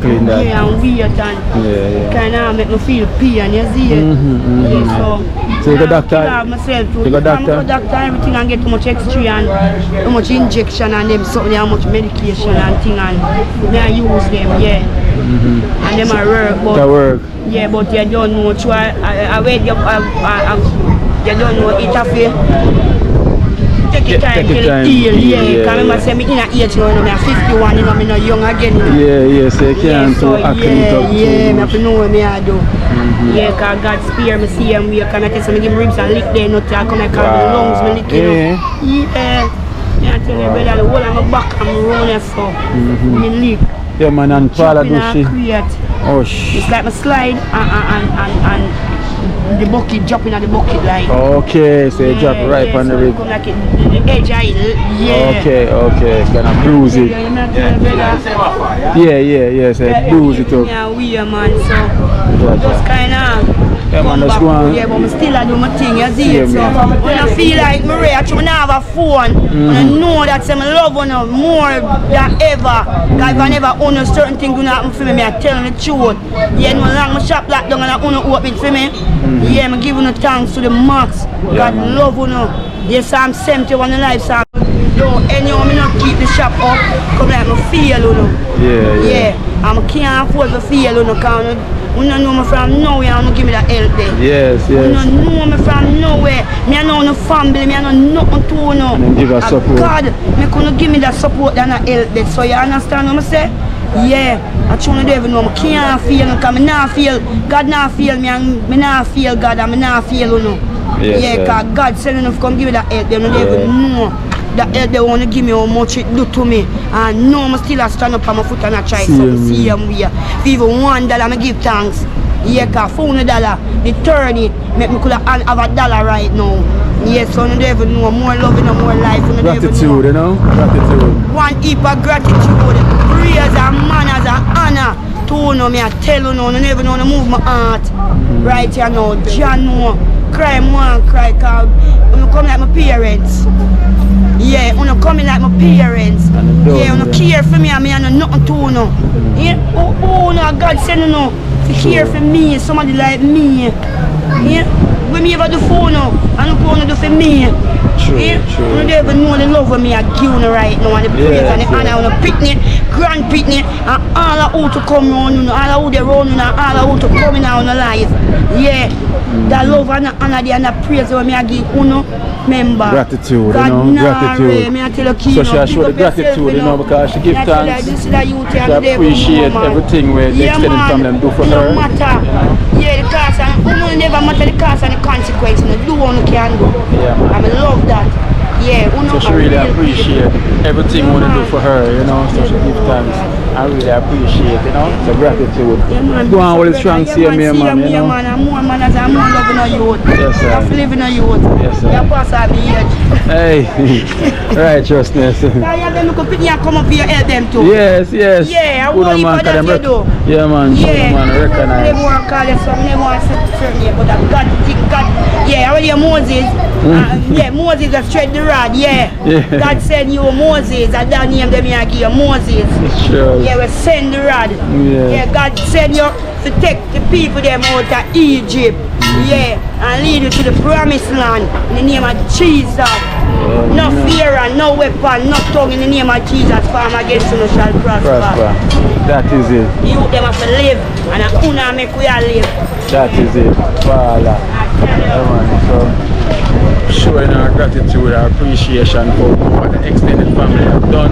Clean that. Yeah, and weird and kind of make me feel pain, you see it? Yeah, so you go doctor? Myself too. You go doctor? I go doctor everything and get too much X-ray and too much injection and them something, how much medication and thing and me I use them, yeah. And them I work, but yeah, but you don't know try I wait you don't know it a take your time till it heal, because I remember saying me in a age now, I'm 51, you know, I'm not young again. Yeah, so you can't I have to know what I do. Yeah, because God spare me, see him, we can tell me give ribs and lick there, not I come and call the lungs, me lick, you know. Yeah, I tell you, brother, the whole of my back, I'm running so, me lick. Yeah, man, and Paula do she? Oh, it's like my slide and the bucket dropping at the bucket like. Okay, so you drop right on the rib. Like the edge of it, Okay, kind of bruise it. Yeah, so bruise it up. Yeah, we are man, so just kind of. Yeah, man, that's going. Yeah, but I still do my thing, you see it. So when I feel like I'm ready, when I have a phone, and I know that I love you more than ever. Because if I never own a certain thing going to happen for me, I tell the truth. Yeah, no long my shop locked down and I own it open for me. Yeah, I'm giving you thanks to the max. God love you. Yes, I'm 71 in life, so anyhow, I not keep the shop up. Come like I feel, you know. Yeah. I can't afford to feel, you know, because you don't know me from nowhere and you give me that help there. Yes. You don't know me from nowhere. I know no family, I know nothing to you. And then give us support. God, I couldn't give me that support and that help there. So you understand what I say? Yeah, I truly don't even know. I can't feel because I not feel, God not feel me and I not feel God and I not feel, you know. Yes, because God said enough to come give me that help there. I don't even know. That help they want to give me how much it do to me. And now I still stand up on my foot and I try to see them here. For even $1 I give thanks. Yeah, because $400, the 30, make me could have $1 right now. Yes, so I don't even know. More love and more life. Gratitude, you know? Gratitude. One heap of gratitude. Praise and manners and honor. To know me, I tell you now, I never know to move my heart. Right here now, John know. Cry more, cry, because I come like my parents. Yeah, I coming like my parents. Yeah, I care for me and me and nothing to you. Yeah, no, God send you know, to care for me, somebody like me. Yeah, when me ever do for you, I don't want to do for me. True. You don't even know the love of me I give you right now and the praise and the honor and the picnic, grand picnic and all of who to come around you, all of who they run you and all of who to come in our life. Yeah, that love and the honor and the praise of me I give you know. Remember, gratitude, you know, gratitude. Me I tell you, so she show the gratitude, you know, because she gives thanks. She appreciate everything where the extended family them do for her. No matter, yeah, the cost and it never matter the cost and the consequence. You do what you can do. Yeah, I love that. Yeah, so she really appreciate everything you want to do for her, you know, so she gives thanks. I really appreciate, you know, so gratitude. Yeah, man. Go on with the strong see me, man, you know. I'm more man as I'm more loving a youth. Yes, sir. I'm living a youth. Yes, sir. You're past all the age. Hey, righteousness. Yeah, them look up in here, come up here, help them too. Yes. Yeah, I want you for that you do. Yeah, man, yeah. Man, recognize. Never want to call you something, never want to say to you, but that God, yeah, I want you Moses. Yeah, Moses has straight the rod, yeah. God said you Moses, and that name them here give you Moses. Sure. Yeah, we send the rod. Yeah, God send you to take the people them out of Egypt. Yeah, and lead you to the promised land in the name of Jesus. No fear and no weapon, no tongue in the name of Jesus. Farm against you shall prosper. That is it. You them have to live, and I wanna make we all live. That is it. Voila. So showing our gratitude, our appreciation for what the extended family have done.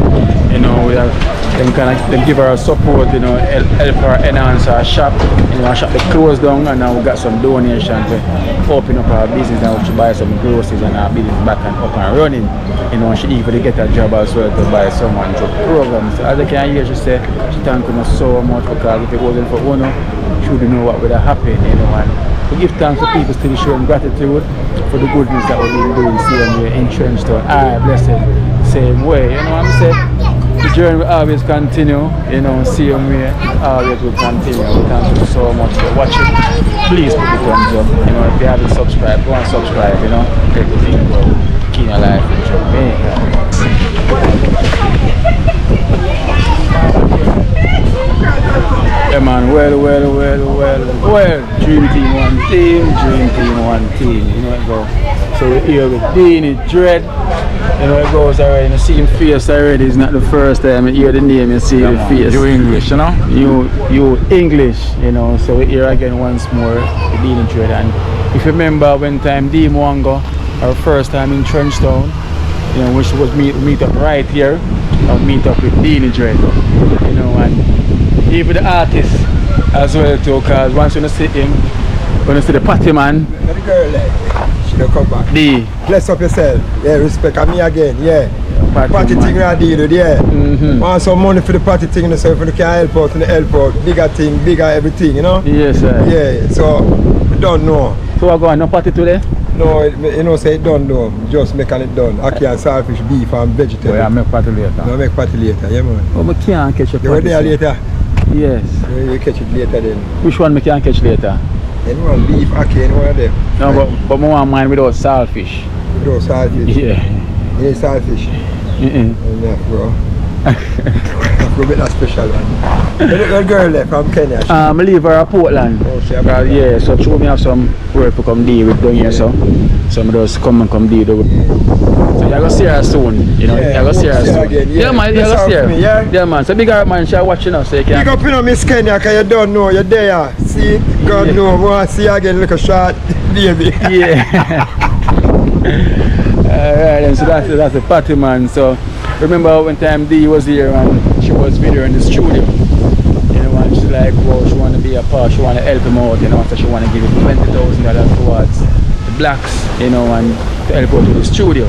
You know, we have them give her support, you know, help her enhance her shop. You know, her shop they closed down, and now we got some donation to open up her business. Now she buy some groceries and her business back and up and running. You know, she even get a job as well to buy someone to programs. So as I can hear, she say she thank you so much, because if it wasn't for Uno, she wouldn't know what would have happened, you know. And we give thanks to people still showing gratitude for the goodness that we've been doing, same way in Trenchtown. Blessed, same way, you know what I'm saying? The journey will always continue, you know, same way, always will continue. We thank you so much for watching. Please put the thumbs up, you know, if you haven't subscribed, go and subscribe, you know, everything about Kenya Life in Jamaica. Yeah man, well, Dream Team one team, you know it goes. So we're here with Deanie Dread, you know it goes already, you see him face already, it's not the first time you hear the name, you see the face. You English, you know? You English, you know, so we're here again once more with Deanie Dread. And if you remember one time D Mwango, our first time in Trenchtown, you know, which was meet up right here, or meet up with Deanie Dread, you know, and even the artist as well too, because once you see him, when you see the party man, The girl she don't come back. Bless up yourself. Yeah, respect me again, yeah. Party thing I deal with, yeah. Want some money for the party thing, so if you can help out in the help out, bigger thing, bigger everything, you know? Yes sir. Yeah, so we don't know. So we're going no party today? No, you know, say it done though. Just making it done. I can't saltfish, beef and vegetable. Oh, yeah, make party later. No, make party later, yeah man. Oh, I can't catch a party. You were there later? Yes. You catch it later then. Which one we can catch later? Anyone beef, okay, anyone of them. No, but I want mine without saltfish. Without saltfish? Yeah. Yeah, saltfish. Enough, bro. Go get that special one. The girl there from Kenya. I leave her at Portland. Oh, she yeah, so she me have some work to come deal with down here, so some of those come deal with. So you're gonna see her soon, you know. Yeah, you're gonna see her soon. Again, yeah man, you're gonna see her. Yeah man. So big up man, she's watching us, so you can. Big up, you know, Miss Kenya, because you don't know, you're there. See, God know, we want to see you again, look a shot, baby. Yeah. Alright, and so that's the party man. So remember one time Dee was here and she was with her in the studio. You know, and she's like, well, she want to be a part, she want to help him out, you know, so she want to give him $20,000 towards the blacks, you know, and to help out with the studio.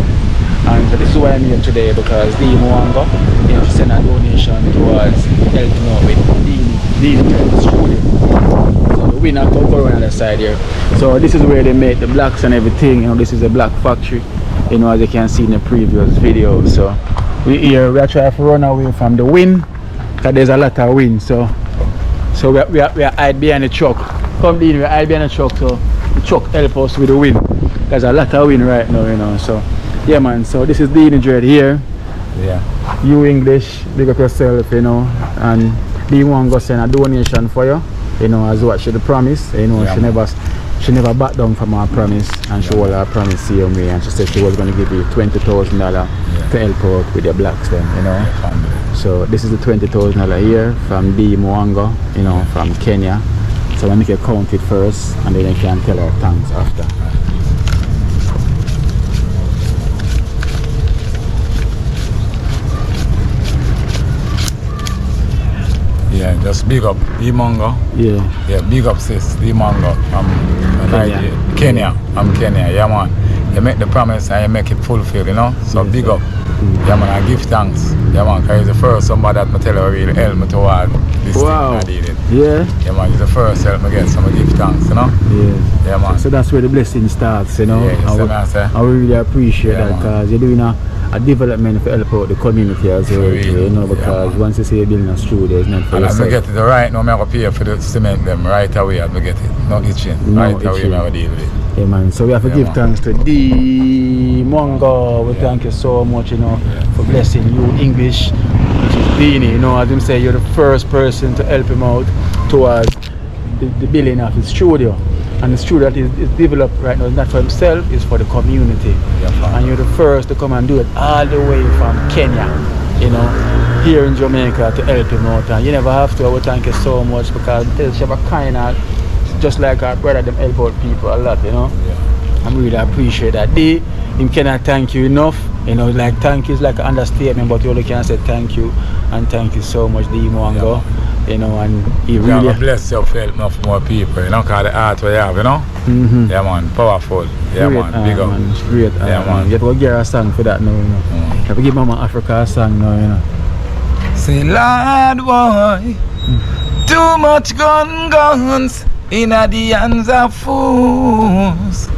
And so this is why I'm here today, because Dee Mwango, you know, she sent a donation towards helping out with Dee in the studio. So the winner come on the other side here. So this is where they make the blacks and everything, you know, this is a black factory, you know, as you can see in the previous video. So we are trying to run away from the wind, because there's a lot of wind. So we are hide behind the truck. Come in, we are hide behind the truck, so the truck help us with the wind. There's a lot of wind right now, you know. So yeah man, so this is Deanie Dread here. Yeah. You English, big up yourself, you know, and Dee want to send a donation for you, you know, as what she promised, you know, yeah, she never backed down from her promise, and she held her promise same way, and she said she was going to give you $20,000 to help out with your blacks then, you know. Yeah. So this is the $20,000 here from Dee Mwango, you know, from Kenya. So I make you count it first, and then you can tell her thanks after. Yeah, just big up Imongo. Yeah. Yeah, big up sis, Imongo. Kenya. I'm Kenya, yeah man. You make the promise and you make it fulfill, you know? So yes, big up. Yeah man, I give thanks. Yeah man, because it's the first somebody that me tell you really help me toward this thing I did it. Yeah. Yeah man, it's the first help me get, so I give thanks, you know? Yeah. Yeah man. So that's where the blessing starts, you know? Yeah, I really appreciate that, because you're doing a development for help out the community as well, you know, because once you say you're building a studio, it's not for yourself. And I get it right now, I go pay for the cement them right away, I get it. No itching. Right away, I deal with it. Yeah man, so we have to give thanks to Dee Mwango. We thank you so much, you know, for blessing you English, which is Deanie, you know, as him say, you're the first person to help him out towards the building of his studio. And the studio that is developed right now is not for himself, it's for the community. And you're the first to come and do it all the way from Kenya, you know, here in Jamaica to help him out. And you never have to. I would thank you so much, because you have a kind of, just like our brother, them help out people a lot, you know. I really appreciate that. Dee, him cannot thank you enough. You know, like thank you is like an understatement, but you only can say thank you and thank you so much, Deemongo. You know, and he really God bless you for helping enough more people, you know, because the art we have, you know. Yeah man, powerful. Yeah great, man, big up. Man, it's great. Yeah man. You have to get a song for that now, you know. You have to give Mama Africa a song now, you know. Say Lord boy, too much guns in the hands of fools.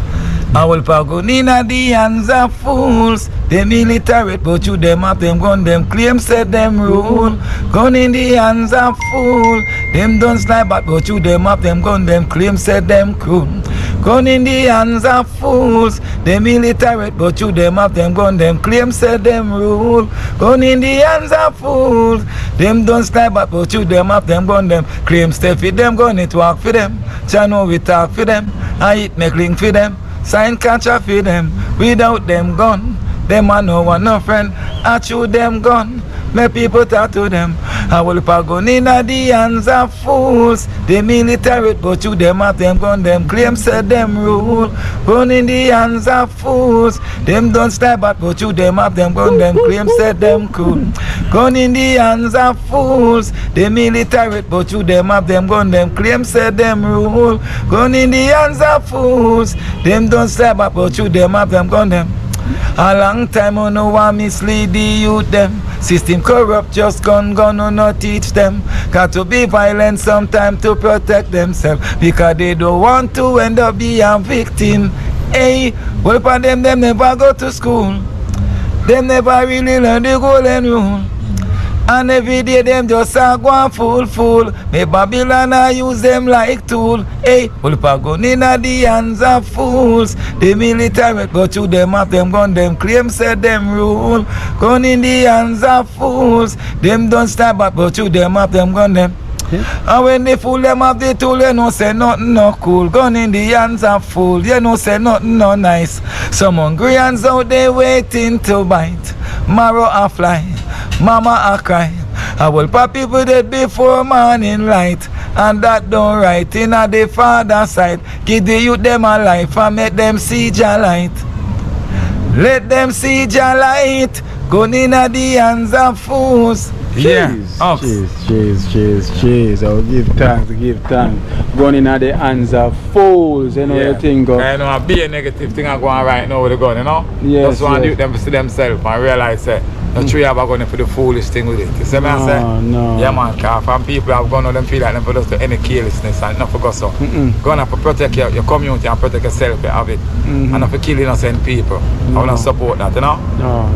I will go in the hands of fools. Them illiterate, but you them have them gun, them claim said them rule. Gun in the hands of fool. Them don't slide back, but you them have them gun, them claim said them cool. Gun in the hands of fools. Them illiterate, but you them have them gun, them claim said them rule. Gun in the hands of fools. Them don't slide back, but you them have them gun, them claim step for them gun, it walk for them. Channel we talk for them, I it make link for them. Sign catcher for them, without them gun. Them a no one no friend, I shoot them gun. Make people talk to them. I will put gun in the hands of fools. They military, but you them have them gun. Them claim said them rule. Gun in the hands of fools. Them don't step back, but you them have them gun. Them claim said them cool. Gun in the hands of fools. They military, but you them have them gun. Them claim said them rule. Gun in the hands of fools. Them don't step back, but you them have them gun. Them. A long time I no want mislead the youth them. System corrupt, just gun no not teach them. Got to be violent sometime to protect themselves, because they don't want to end up being a victim. Hey, well for them never go to school. Them never really learn the golden rule. And every day them just a go and fool. Me Babylon I use them like tool. Hey, well if I go in the hands of fools. The military but you them have them gun, them claim said them rule. Gun in the hands of fools. Them don't stand back but you them have them gun them. Yeah. And when they fool them have the tool, you know say nothing no cool. Gun in the hands of fool, you know say nothing no nice. Some hungry hands out there waiting to bite. Marrow a fly, mama a cry. I will pop people dead before morning light. And that don't right in a the father side. Give the youth them a life and make them see Jah light. Let them see Jah light. Gun in a the hands of fools. Yeah, cheers. I'll give thanks. Going in at the hands of fools, you know, you think of. I know, be a negative thing I go on right now with the gun, you know? Yes, just want to do them to see themselves and realize that the three have going for the foolish thing with it. You see what I say? No. Yeah, man, because from people have gone on them feel like them for just any carelessness and not for go so. Gonna to protect your community and protect yourself, you have it. And not for kill innocent people. I want to support that, you know?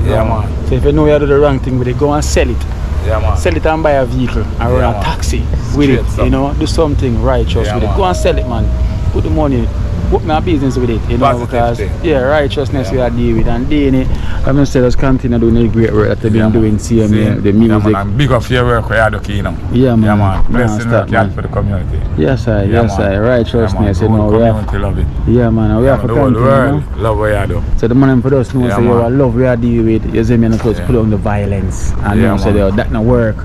Yeah, man. So if you know you do the wrong thing with it, go and sell it. Yeah, man. Sell it and buy a vehicle and run a taxi with it. Stuff. You know, do something righteous with it. Go and sell it, man. Put the money, put my business with it. You know, because righteousness we are dealing with and doing it. I'm gonna say let's continue doing the great work that they've been doing. See the music. Yeah, man. Big up your work we are doing, you know. Yeah, man. Yeah, man. Blessing work you had for the community. Yes, I. Righteousness, you know. Community love it. Yeah, man. And we have to the whole continue. world love what you do. So the man for us know say you love we are dealing with. You see me, and put on the violence. And you know, say that not work.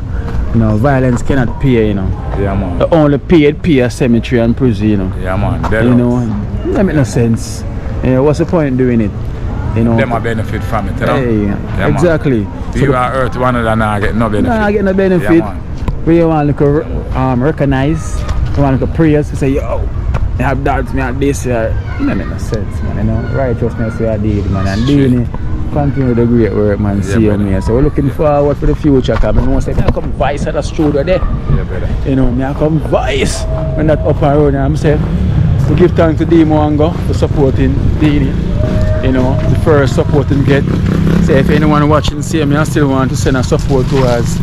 You know, violence cannot pay, you know. Yeah, man. The only pay a cemetery and prison, you know. Yeah, man. You know, that make no sense. You know, what's the point in doing it? You know, them a benefit from it, you know. Hey, yeah, exactly. So you are earth one another now get no benefit. Nah, I get no benefit. Yeah, we want to recognize, we want to praise, to say, yo, I have doubts, me and this, that make no sense, man. You know, righteousness we are doing, man, and doing it. Continue the great work, man. See you, man. So we're looking forward for the future. Cause I know say I come vice at the studio there. Yeah, brother. You know, me I come vice when that up and road. I'm saying to give thanks to Deemongo for supporting Dini. You know, the first support him get. So if anyone watching see me, I still want to send a support towards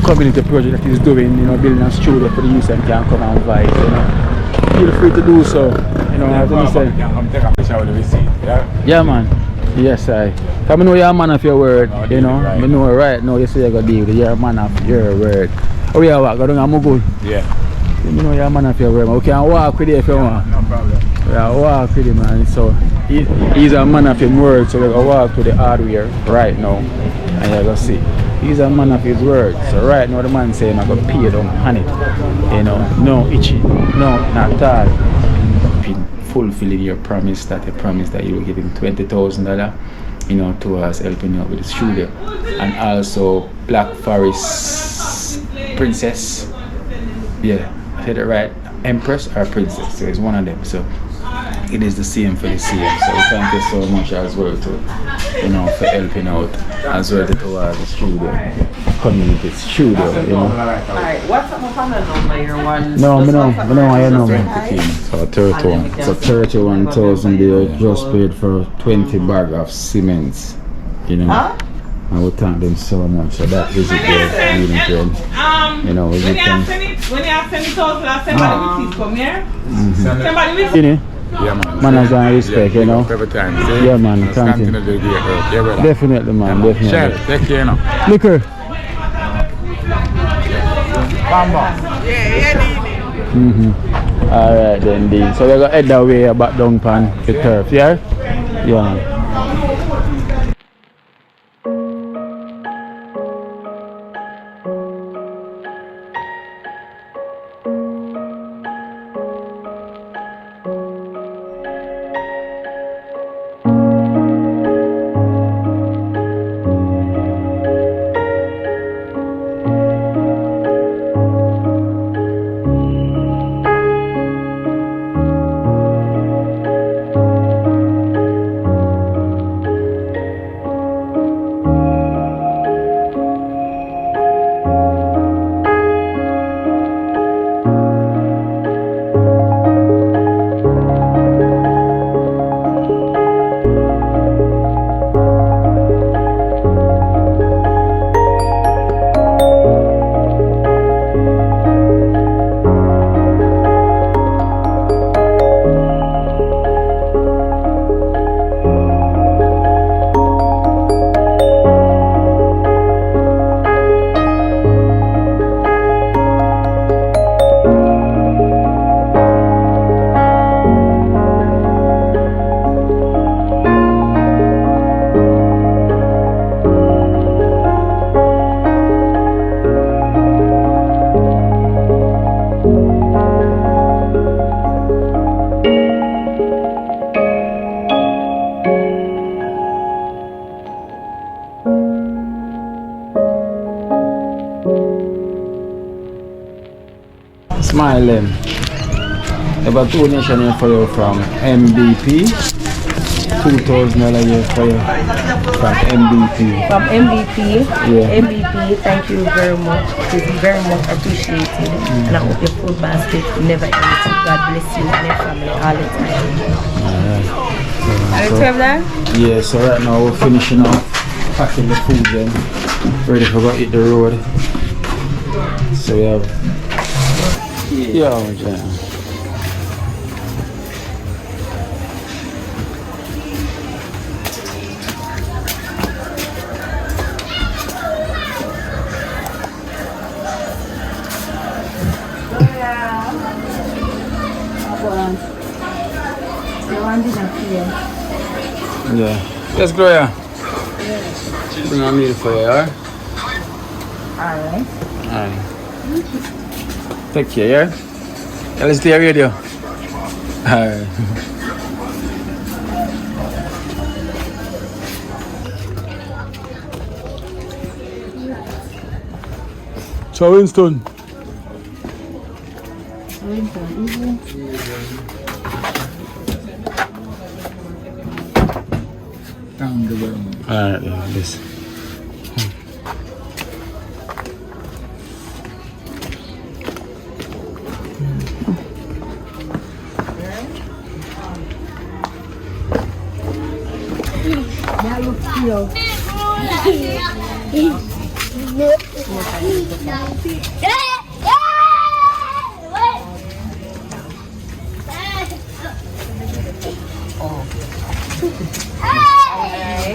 community project that he's doing. You know, building a studio for the youth and can come and vice. You know, feel free to do so. You know, as I say. Come take a picture with the receipt. Yeah, man. Yes, I know you're a man of your word, you know. I know right now you say you're going to deal with you're a man of your word. Oh, yeah, what? Go down and Mogul. Yeah. You know you're a man of your word. We can walk with you if you want. No problem. Yeah, walk with him, man. So, he's a man of his word, so we're going to walk to the hardware right now. And you're going to see. He's a man of his word. So, right now, the man saying I'm going to pay them on it. You know, no itchy. No, not at all. fulfilling your promise that you promised that you will give him $20,000, you know, towards helping out with the studio. And also Black Forest Princess. Yeah, I said it right. Empress or Princess. So it's one of them. So it is the same for the same. So thank you so much as well to, you know, for helping out as well towards the studio. Community studio, you know. Alright, what's up my panel number here? One. No, I know. So 31. So 31,000 they just paid for 20 bag of cement. You know. Huh? I would thank them so much. So that visit there, really good. You know, when you have send it out, somebody will come here. Somebody will. You know? Yeah, man. Man, I got respect, you know. Every time. See? Yeah, man. Just Thank you. continue to do great work. Yeah, brother. Definitely, man. Yeah, Definitely. Shell, take care now. Liquor. Bamba. Alright then, D. So we're gonna head that way back down pan the turf, yeah? Yeah. Smile then. I have a donation here for you from MVP. $2,000 here for you from MVP. From MVP, Yeah. MVP, thank you very much. It is very much appreciated. And I hope your food basket never ends. God bless you and your family all the time. Are you have that? Yeah, so right now we're finishing off packing the food then. Ready for go hit the road. So we have yeah. Let's go, yeah. Bring a meal for you, alright? Alright. Alright. Take care, yeah? Yeah, let's do a radio. Alright. So Winston. Alright, this.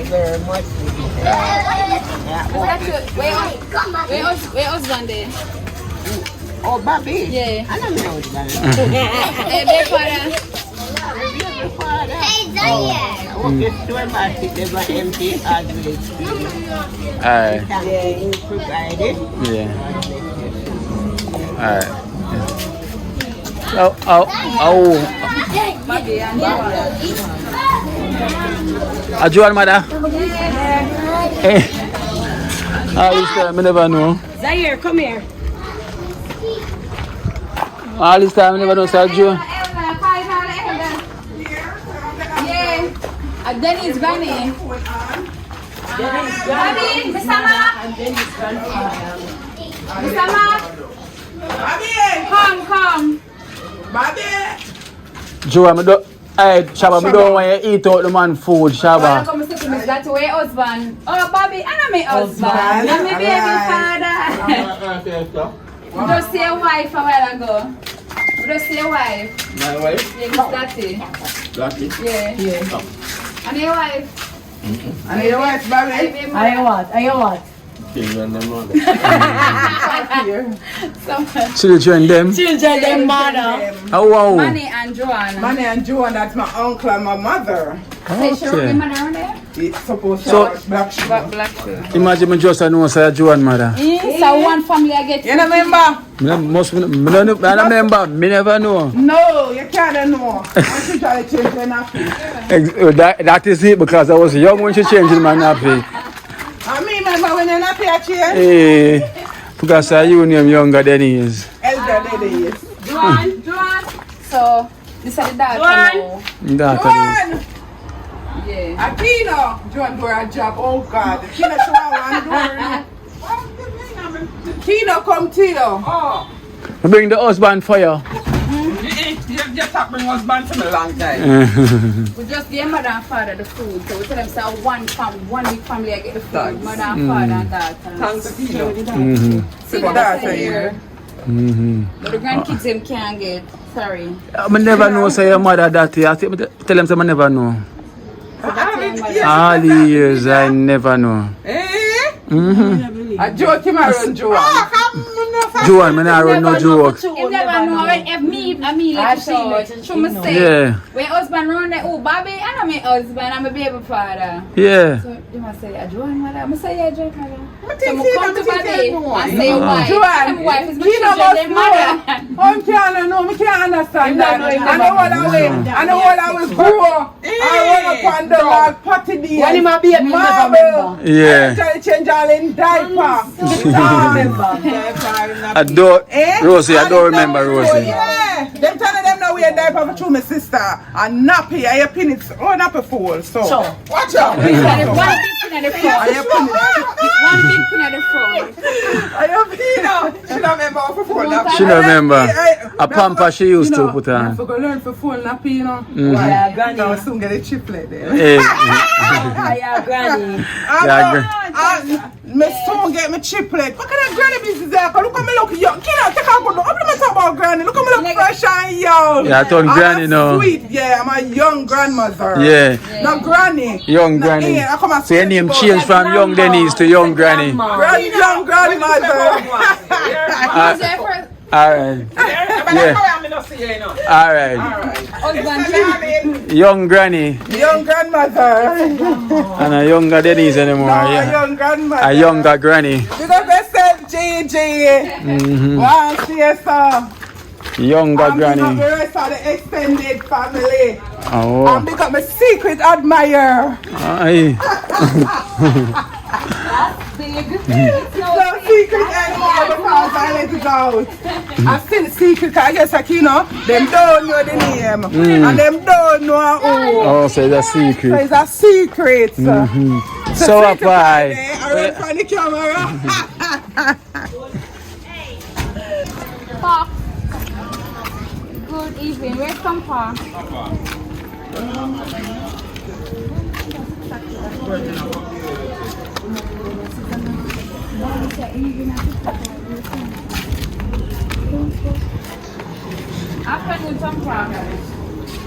Very much. Where was Sunday? Oh, Bobby. Yeah. I don't know that. Hey, big father. Hey, Zaya. Okay, do a basket, they were empty always. Alright. Thank you for providing. Yeah. Alright. A Joan, mother? Hey. All this time, I never know. Zaire, come here. All this time, I never know, Sir Joan. Yeah. Denny's granny. Bobby, Mr. Mark. Mr. Mark. Come. Bobby. Joan, hey, Shabba, I don't want you to eat out the man food, Shabba. Come to see me, that's my husband. Oh, Bobby, I'm my husband. I'm my baby father. We just see a wife a while ago. We just see a wife. My wife? Yeah, Miss Dottie. Dottie? Yeah. And your wife? And your wife, Bobby? Are you what? Children, them mother. Children, them? Children, them mother. Oh, wow. Manny and Joanne. Manny and Joanne, that's my uncle and my mother. Say she wrote the mother on there? It's supposed to So- be black sugar. Black sugar. Imagine me just know Sir Joan, mother. So one family I get. You remember? I remember, me never know. No, you can't know. I should try to change the nappy. That is it, because I was young when she changed my nappy. I remember when you're nappy at you? Hey, because you name younger than he is. Elder than he is. Joanne. So, this is the daughter now. Joanne! Yeah. Akino! Joanne do her job, oh God. Kino show her one door. Kino come to you. Oh. Bring the husband for you. You just have bring husband for a long time. We just give mother and father the food. So we tell them say one big family I get the food. Mother and father and daughter. Thanks, Kino. See the daughter here. But the grandkids them can't get. Sorry. I never know say your mother that. Tell them say I never know. All the years I never know. I joke him around Joanne. Joanne, I run no joke. You never know if me like to show me say. Yeah. When husband run there, oh Bobby, I'm my husband, I'm a baby father. Yeah. So you must say, a Joanne mother. I say, yeah, Joanne mother. So I come to Bobby, I say wife. Joanne, My wife is my Kino children, must their know. mother. I can't know, I can't understand that. I know what I was grow. I run up on the log potty there. When he might be a Marble. Yeah. I try to change all in diaper. I don't, Rosie, I don't remember Rosie. Yeah. Them telling them now we a diaper for my sister. And nappy, I pin it, nappy fool. So, watch out. One big pin at the front. One big pin at the front. I she don't remember how to fold nappy. She don't remember. A pamper she used to put on. I forgot to learn to fold nappy, you know. Yeah, granny. I'll soon get a chiplet there. Hey. Yeah, granny. Me soon get me chiplet. Look at that granny business there. Look at me look young. Take out good. I'm not talking about granny. Look at me look fresh and young. Yeah, I told granny now. Sweet, yeah. I'm a young grandmother. Yeah. Not granny. Young granny. I come So your name changed from young Denise to young granny. Young grandmother. Alright. Yeah. Alright. Young granny. Young grandmother. And a younger Denise anymore. Yeah. Young grandmother. A younger granny. Because they said JJ. Wow, CSR. Younger granny. And the rest of the extended family. Oh. And become a secret admirer. Aye. Big. No secret anymore because I let it out. I'm still secret because I guess like, you know, them don't know the name. And them don't know who. Oh, so it's a So secret. it's a secret. So up I. I run from the camera. Pa. Good evening. Where's some Pa? Afternoon, some Pa.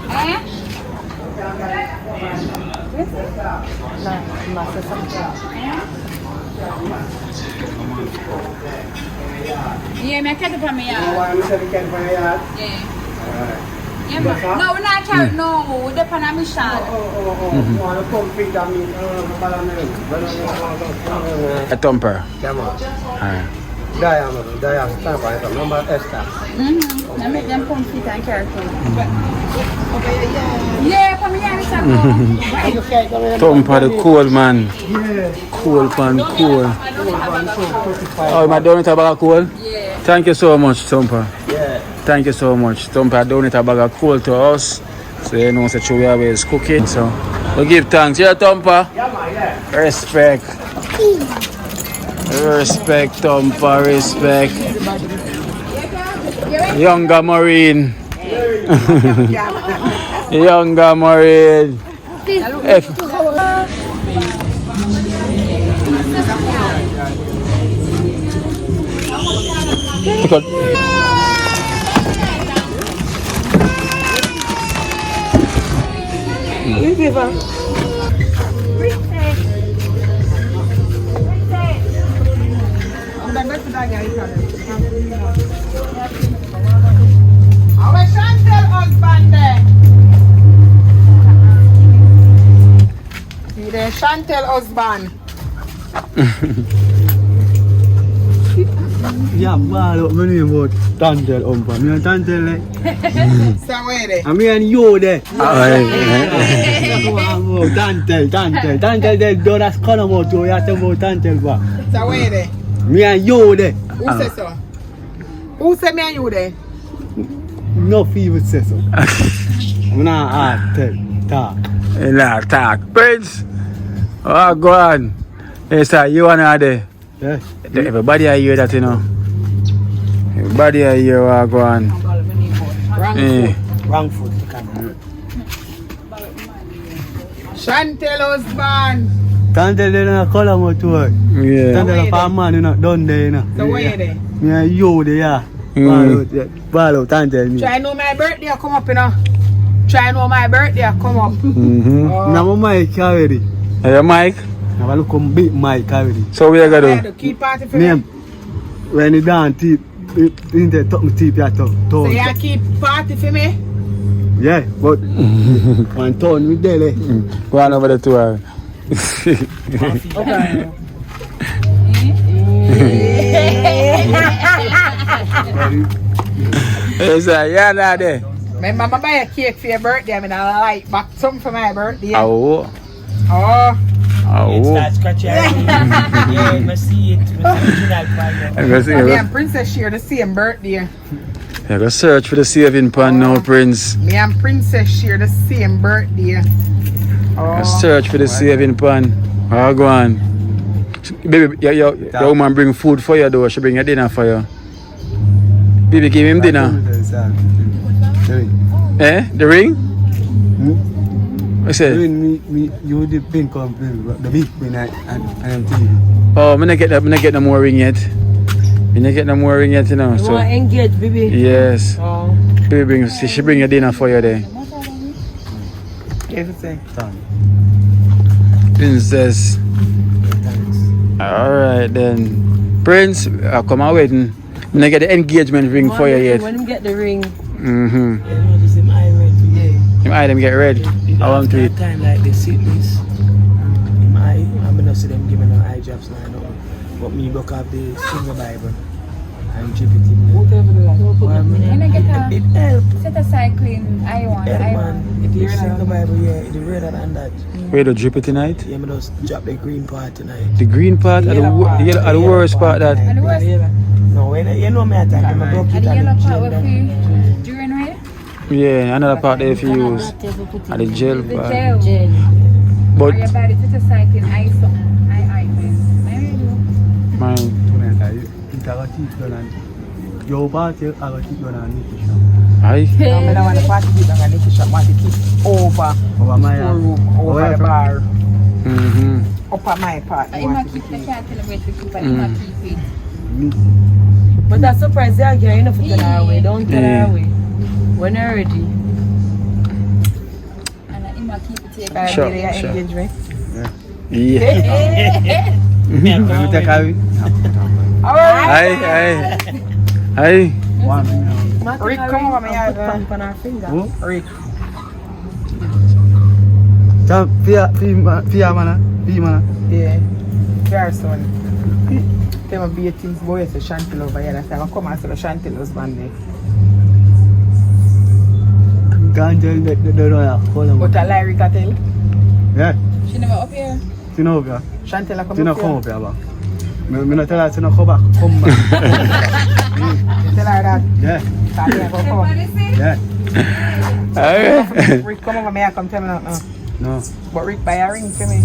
Eh? Yeah, me catch up on me yard. Yeah. Yeah, man. No, we're not carrying no. We're the pan a mission. A thumper. Alright. Diane, stand by from number Esther. I make them come fit and carry Yeah, come here, it's Thumper the cool man. Cool pan, cool. Oh, my donate a bag of cool? Yeah. Thank you so much, Thumper. Yeah. Thank you so much. Thumper donate a bag of cool to us. So you know that we always cooking. So we give thanks. Yeah, Thumper. Respect. Respect, Thumper, respect. Younger Marine. Younger Marine. Our Chantel husband there. See the Chantel husband. Yeah, well, my name was Tantel Umpa. Me and Tantel Somewhere. I mean you there. Tantel there. Don't ask Connor about you. You have to about Tantel ba. Somewhere. Me and you there. Who say so? Who say me and you there? No fever say so. I'm not talk. Nah, talk. Prince. Oh, go on. Yes, sir. You wanna there? Yes. Everybody I hear that, you know. Everybody I hear what go on. Wrong foot. Chantel husband. Tantel there na call am to work. Yeah. Tantel a farm man, you know, done there, you know. So where there? Me and you there. Ball out Tantel me. Try know my birthday come up, you know. Try know my birthday come up. Now my mic already. Hey, your mic? Now look come big mic already. So we are gonna do? Keep party for me. When you done teeth, in the top my teeth you talk. So you keep party for me? Yeah, but one turn with there. Go on over the tour. Okay. Yes, sir. Yeah, nah, there. My mama buy a cake for your birthday. I mean, I like back some for my birthday. Oh. Oh. Oh. Start scratching. Yeah, I see it. Me and Princess share the same birthday. I go search for the saving pan now, Prince. Me and Princess share the same birthday. I search for the saving pan. Oh, go on. Baby, your woman bring food for you though. She bring a dinner for you. Baby, give him dinner. Eh? The ring? I said. You the pin complain, the big pin and TV. Oh, I'm not get no more ring yet. I'm not get no more ring yet, you know. You So. want to engage, baby? Yes. Oh. Baby, she bring a dinner for you there. Everything. Princess. Alright then. Prince, I come out waiting. I'm not get the engagement ring for you yet. When him get the ring. Mm-hmm. Him eye them get ready. I want to eat. Time like the sickness. Him eye, I'm gonna see them giving no eye drops now. But me book up the single Bible and chip it in there. Whatever the it helps. Set aside clean. I want. It is single Bible, yeah. It is redder than that. Where do you drip it tonight? Yeah, I just drop the green part tonight. The green part or the worst part that? And the worst? No, when you know me attack, I'm a broke it. And the yellow part with you during right? Yeah, another part there if you use. And the gel The part. gel. But Or your body set aside clean. I something. I clean. mine. Your party, I will keep on a Nikisha. Aye. I don't want to party with a Nikisha. I want to keep over my room, over the bar. Mm-hmm. Up at my part. I keep the can't tell where to keep it. I keep it. But that's surprise there, girl. You know, for tell her away. Don't tell her away. When you're ready. And I keep it here. Sure. Engagement. Yeah. Aye. Rick, come over me. Pump on her finger. Rick. Fia mana? Yeah. Very soon. Tell me be things boy say Chantel over here. That's why I come and say the Chantel husband there. Can't tell that they don't have call But a lyric I tell. Yeah. She never up here. She know here. Chantel come She no up come here. up here, but me not tell her she no come back. Come back. You tell her that. Yeah. Can't hear her come. Yeah. Rick come over me and come tell me nothing. No. But Rick buy a ring for me.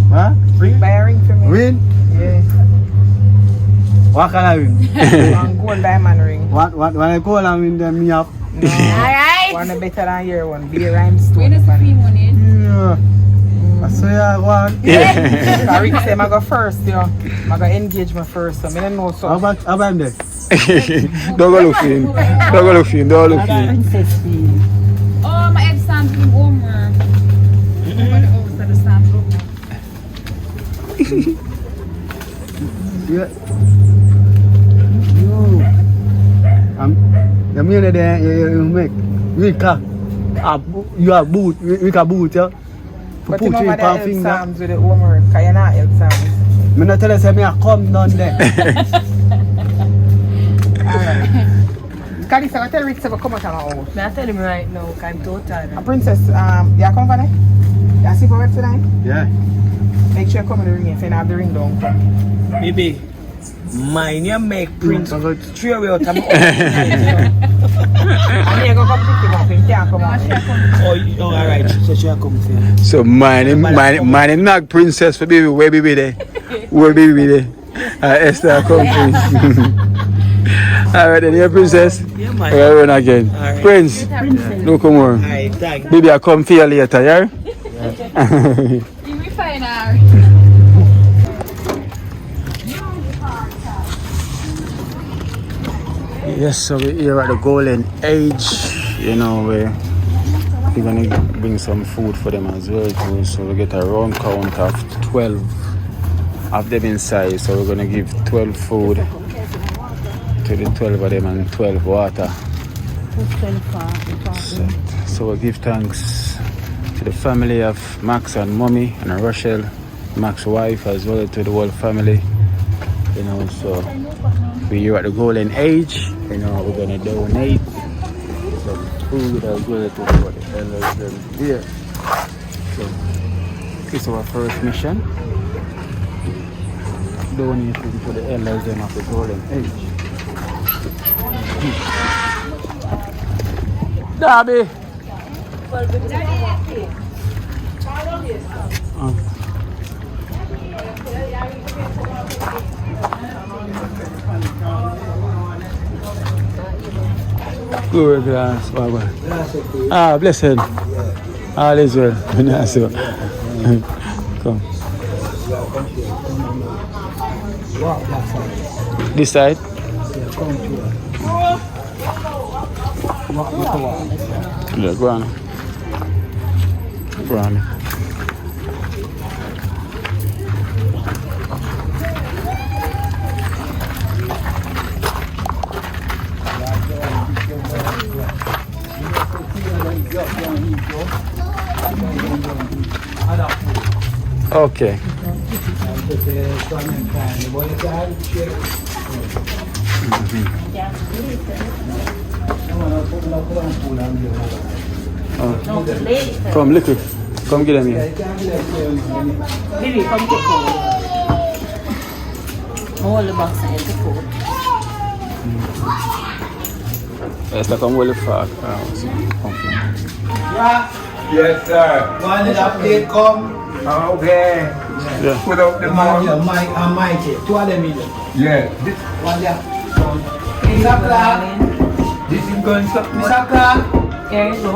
Huh? Rick buy a ring for me. Ring? Yeah. What kind of ring? One gold diamond ring. What when I call and win them me up. No. Alright. One better than your one. Be a rhinestone. Where does the free money? Yeah. I saw you one. Yeah. Rick say I go first, yo. I go engage me first, so I don't know so. How about there? Don't go look for him. Don't go look for him. Don't look for him. Oh, my head stands in Omer. Nobody else that the stand up. Yeah. No. The mean that you make you have boot, we can boot, yeah. But you know what the help Psalms with the Omer, because you're not help Psalms. Me not tell you say me a come down there. Alright. Because I tell Rick to come out of my house. I tell him right now, because I'm too tired. And Princess, you come for me? You sleep over tonight? Yeah. Make sure you come in the ring if you don't have the ring down. Baby, mine you make Prince straight away out of my house. And you go come pick him up, he can't come out. Oh, alright, so she'll come for you. So mine not princess for baby. Where baby there? Where baby there? Esther come please. Alright then, yeah, princess. Yeah, man. We're run again. Alright. Prince, no come on. Alright, thanks. Baby, I come for you later, yeah? You be fine now. Yes, so we're here at the golden age. You know, we're gonna bring some food for them as well too. So we get a round count of 12 of them inside. So we're gonna give 12 food to the 12 of them and 12 water. So we give thanks to the family of Max and Mommy and Rochelle, Max's wife, as well to the whole family. You know, so we're here at the golden age. You know, we're gonna donate some food as well to what the elders them here. So this is our first mission. Donating to the elders them of the golden age. Darby. Glory glass, Baba. Ah, blessed. All is well. Come. This side? Yeah, go on. Go on. Okay. From liquid. Come get them here. Baby, come get food. Hold the box and get the food. Yes, like I'm really far. Yes, sir. One of the update come. Okay. Yeah. Put up the mouth. Mike and Mikey. Two of them in there. Yeah. One there. Mr. Clark. This is going to Mr. Clark. Here you go.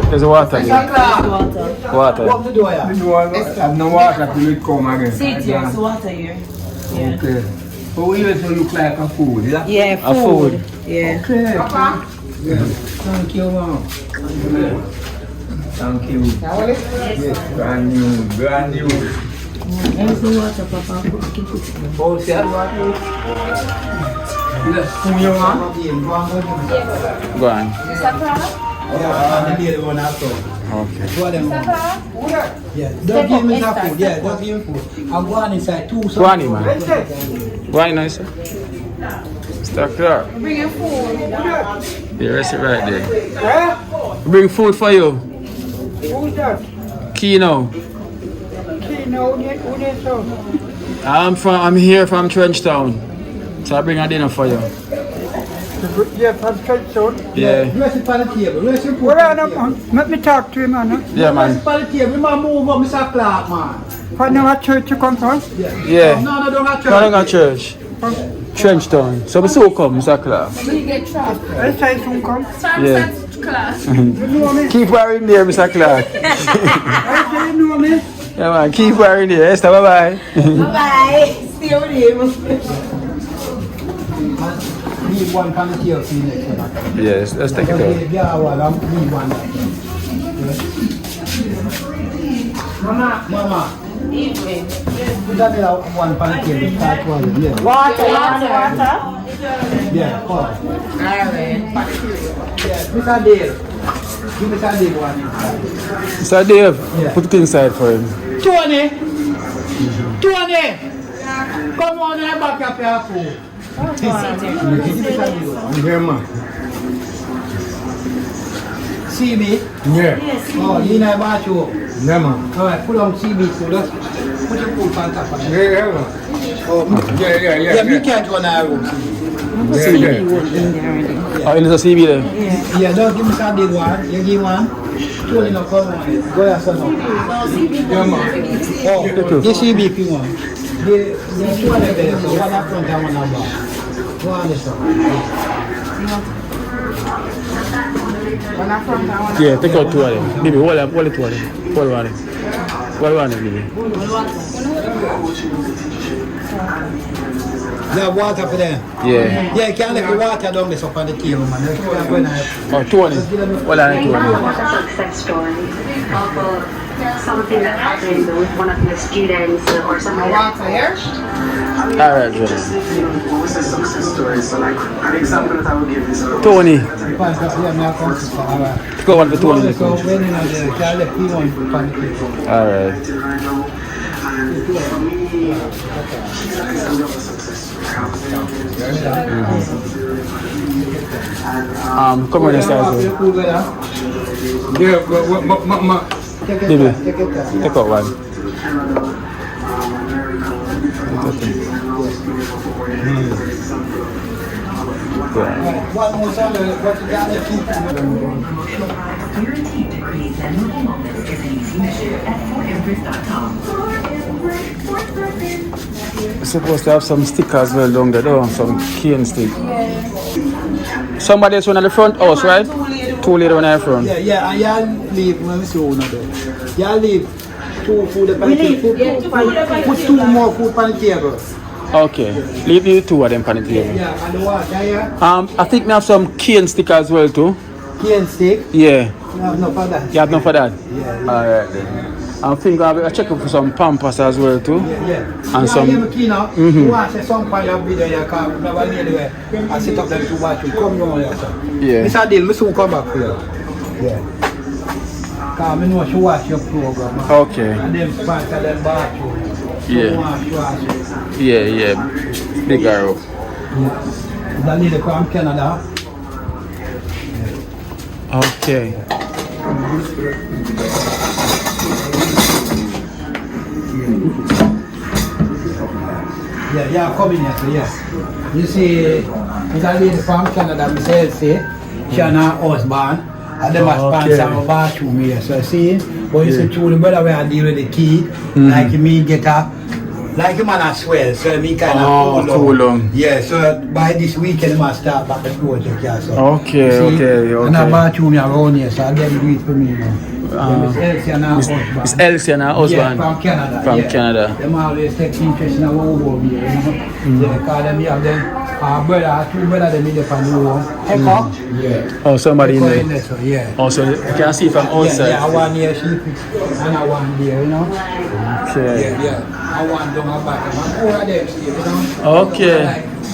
There's a water here. Mr. Clark. Water. Open the door here. The door. And no water till it come again. See it here, it's water here. Yeah. Okay. So we also look like a food, yeah? Yeah, A food. Yeah. Okay. Yeah. Thank you, mom. Thank you. Yes, brand new, brand new. There's the water, Papa. Oh, see that? Yes. Who you want? Go on. Yeah, the one after. Okay. Two of them. Yeah, don't give me that food. Yeah, don't give me food. I'll go on inside two. Go on, man. Go on, nice. Stop there. Bring your food. Yeah, rest it right there. Bring food for you. Who's that? Kino. Kino, who they so? I'm here from Trenchtown. So I bring a dinner for you. Yeah, from Trenchtown? Yeah. Rest it on the table. Rest it Well, man, let me talk to him, man. Yeah, man. Rest it on the table. Man, move up, Mr. Clark, man. For now, what church you come from? Yeah. No, don't have church. I don't got church. Trenchtown. So we still come, Mr. Clark. You get trapped. Let's say soon come. Yeah. Class. You know me? Keep wearing there, Mr. Clark. I say you know me? Yeah, man. Keep wearing there. Esther, bye-bye. Bye-bye. Stay with him. Need one pan of TLC next one. Yes, let's take it out. Yeah, well, I need one. Mama. Evening. Put that in one pan of TLC. Start one. Yeah. Water. Yeah, come. Alright. Yeah, Mr. Dave. Give Mr. Dave one. Mr. Dave, put it inside for him. Tony! Come on and back up your food. Yeah, man. See me? Yeah. Oh, you know about you. Yeah, man. Alright, put on CB so let's put your food on top of it. Yeah, man. Oh, Yeah. yeah, me can't go in our room. Oh, in the CB there? Yeah, don't give me some big one. You give one. Tony, no, come on. Go there, son. Yeah, man. Oh, you CB if you want. The two of them there, so one up front and one up back. Go on this one. One up front and one up Yeah, take out two of them. Baby, hold it, two of them. Hold one. Hold one, baby. You have water for them? Yeah. Yeah, you can't let the water down this up on the table, man. Oh, two of them. Hold on, two of them. Success story of something that happened with one of your students or something. Water here? Alright, Jordan. What was the success story? So like an example that I would give is Tony. Yeah, Go on for Tony. so when you know the can't let you on the table. Alright. Come on inside. Yeah, Baby, take out one. One more time, what you got to keep guaranteed to create memorable moments is an easy measure at forever.com. We're supposed to have some stickers well down there, though, some cane stick. Somebody else one at the front house, right? Two ladies one at the front. Yeah, and y'all leave when we see one of them. Y'all leave two food on the table. Put two more food on the table. Okay, leave the two of them on the table. Yeah, and the water, yeah? I think we have some cane stick as well, too. Cane stick? Yeah. No, no for that. You have none for that? Yeah. Alright then. I think I'll check for some pampers as well, too. Yeah. And some. You want to say some kind of video you can never need where I set up them to watch you. Come on here, sir. Yeah. Mr. Deal, I soon come back for you. Yeah. Because I know she watch your program. Okay. And them sponsor them bathroom. Yeah. Yeah. Big arrow. That lady from Canada. Okay. Yeah, coming here, so yes. You see, that lady from Canada, Miss Elsie, she and her husband, and them are sponsor our bathroom here, so see, but you see, through the brother where I deal with the key, like me get up, like him and as well, so me kind of cool on. Yeah, so by this weekend, I must start back the project, yeah, so. Okay. And our bathroom around here, so I get do it for me now. Miss Elsie and her husband. Miss Elsie and her husband. Yeah, from Canada. From Canada. Them always take interest in our over here, you know. They call them, you have them Brother, two brothers they meet up on the room. Echo? Yeah. Oh, somebody in Echo there. in there, so yeah. Also, you can see from outside. Yeah, I want here sheep and I want there, you know. Okay. Yeah. I want down my back. I'm all of them, you know. Okay.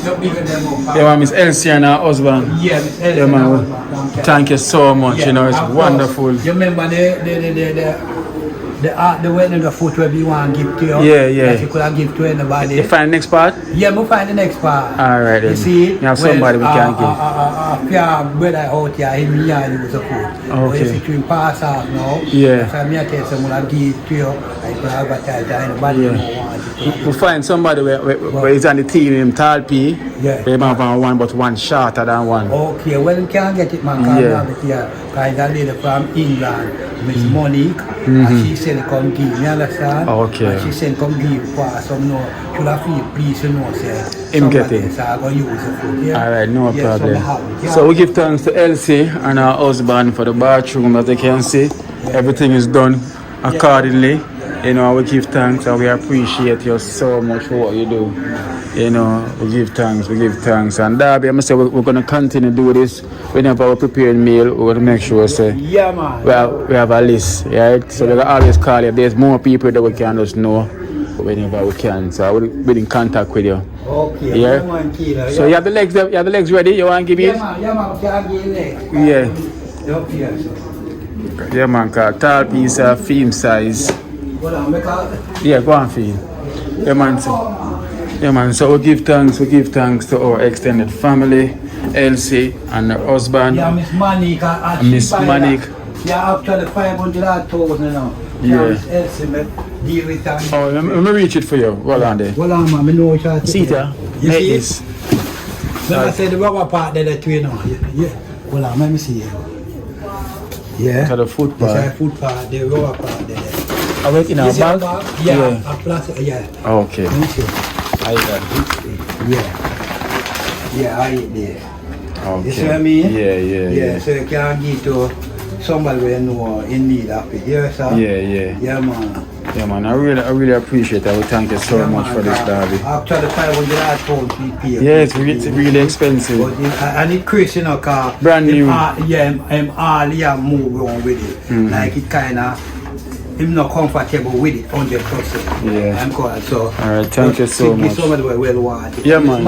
Not bigger them up. Yeah, man, Miss Elsie and her husband. Yeah, Miss Elsie yeah, and man. her husband. Thank you so much. Yeah, you know, it's of course. wonderful. You remember the wedding, the foot where we want to give to you? Yeah. That you could have give to anybody. You find the next part? Yeah, we'll find the next part. Alright then. You see? You have somebody we can give. Brother out here, him and he was a food. Okay. But if you pass off now, Yeah. so I tell someone I give to you, I could advertise to anybody who wants it. We find somebody where he's on the team named Talpi. Yeah. They have one but one shorter than one. Okay, well you can't get it, man. Yeah. Because a lady from England, Miss Monique, and she said come give, you understand? Okay. And she said come give for some no, should have feel please, you know, say. Him get it. So I go use the food, yeah? Alright, no Yeah, problem. So we give thanks to Elsie and her husband for the bathroom. As you can see, everything is done accordingly. You know, we give thanks and we appreciate you so much for what you do. You know, we give thanks. And Darby, I'm going to say we're going to continue to do this. Whenever we prepare a meal, we're going to make sure yeah, man. we have a list, right? So we're going to always call you. If there's more people that we can just know whenever we can. So we're in contact with you. Okay, yeah. So you have the legs ready? You want to give it? Yeah, man, can give legs. Yeah. Yeah, man, cause tall piece of theme size. Yeah, go on, Fee. Yeah, man. So we give thanks to our extended family, Elsie and her husband. Yeah, Miss Monique. Miss Monique. Yeah, actually 500,000 now. Yeah. Miss Elsie, deal with her. Oh, let me reach it for you. Hold on there. Hold on, man. I know what you're see it, yeah? You see this? Let me say the rubber part there, that you know. Yeah. Hold on, let me see it. Yeah. So the foot part. It's a foot part, the rubber part there. I went in our bag? Yeah, a plastic, yeah. Okay. I got it. Yeah, I eat there. Okay. You see what I mean? Yeah. So you can give to somebody who know in need of it. Yeah, sir? Yeah, man. Yeah, man. I really appreciate that. We thank you so much for this, Darby. Actually, 500 pounds we pay. Yeah, it's really expensive. But and it crazy, you know, car. Brand new. I'm all move on with it. Like it kind of. I'm not comfortable with it 100%. Yeah. I'm good. So alright, thank you so much. Somebody well want. Yeah, man.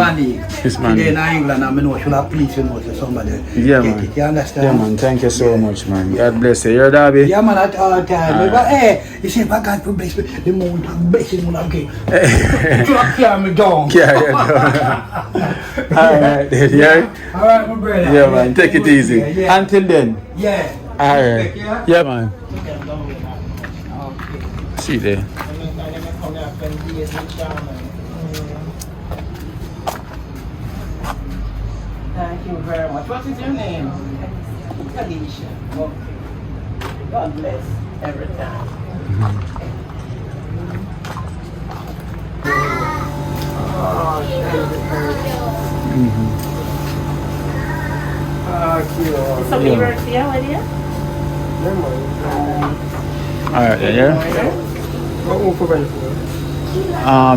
It's money. In England, I know should have please you know to somebody. Yeah, get man. It, you understand? Yeah, man. Thank you so much, man. God bless you. You're Darby. Yeah, man. At all time. But hey, you say, God bless me. The moon blessing when I'm getting. You carry me down. Carry you down. Alright, yeah. Alright, my brother. Yeah, man. Take it easy. Yeah. Until then. Yeah. Alright. Yeah, man. See there. Thank you very much. What is your name? Alicia. Okay. God bless every time. Somebody works here with you? Alright, yeah.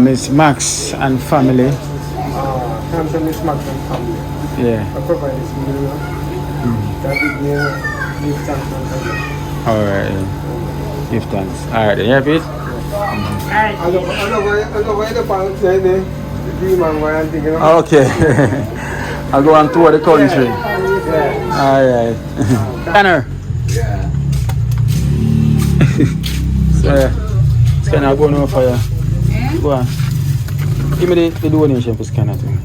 Miss Max and family. Miss Max and family. Yeah. I provide this meal. Give thanks and family. Alright, yeah. Give thanks. Alright, you have it? Okay. I'll go on tour the country. Alright. Tanner. Scanner, go on for you. Go on. Give me the donation for scanner too.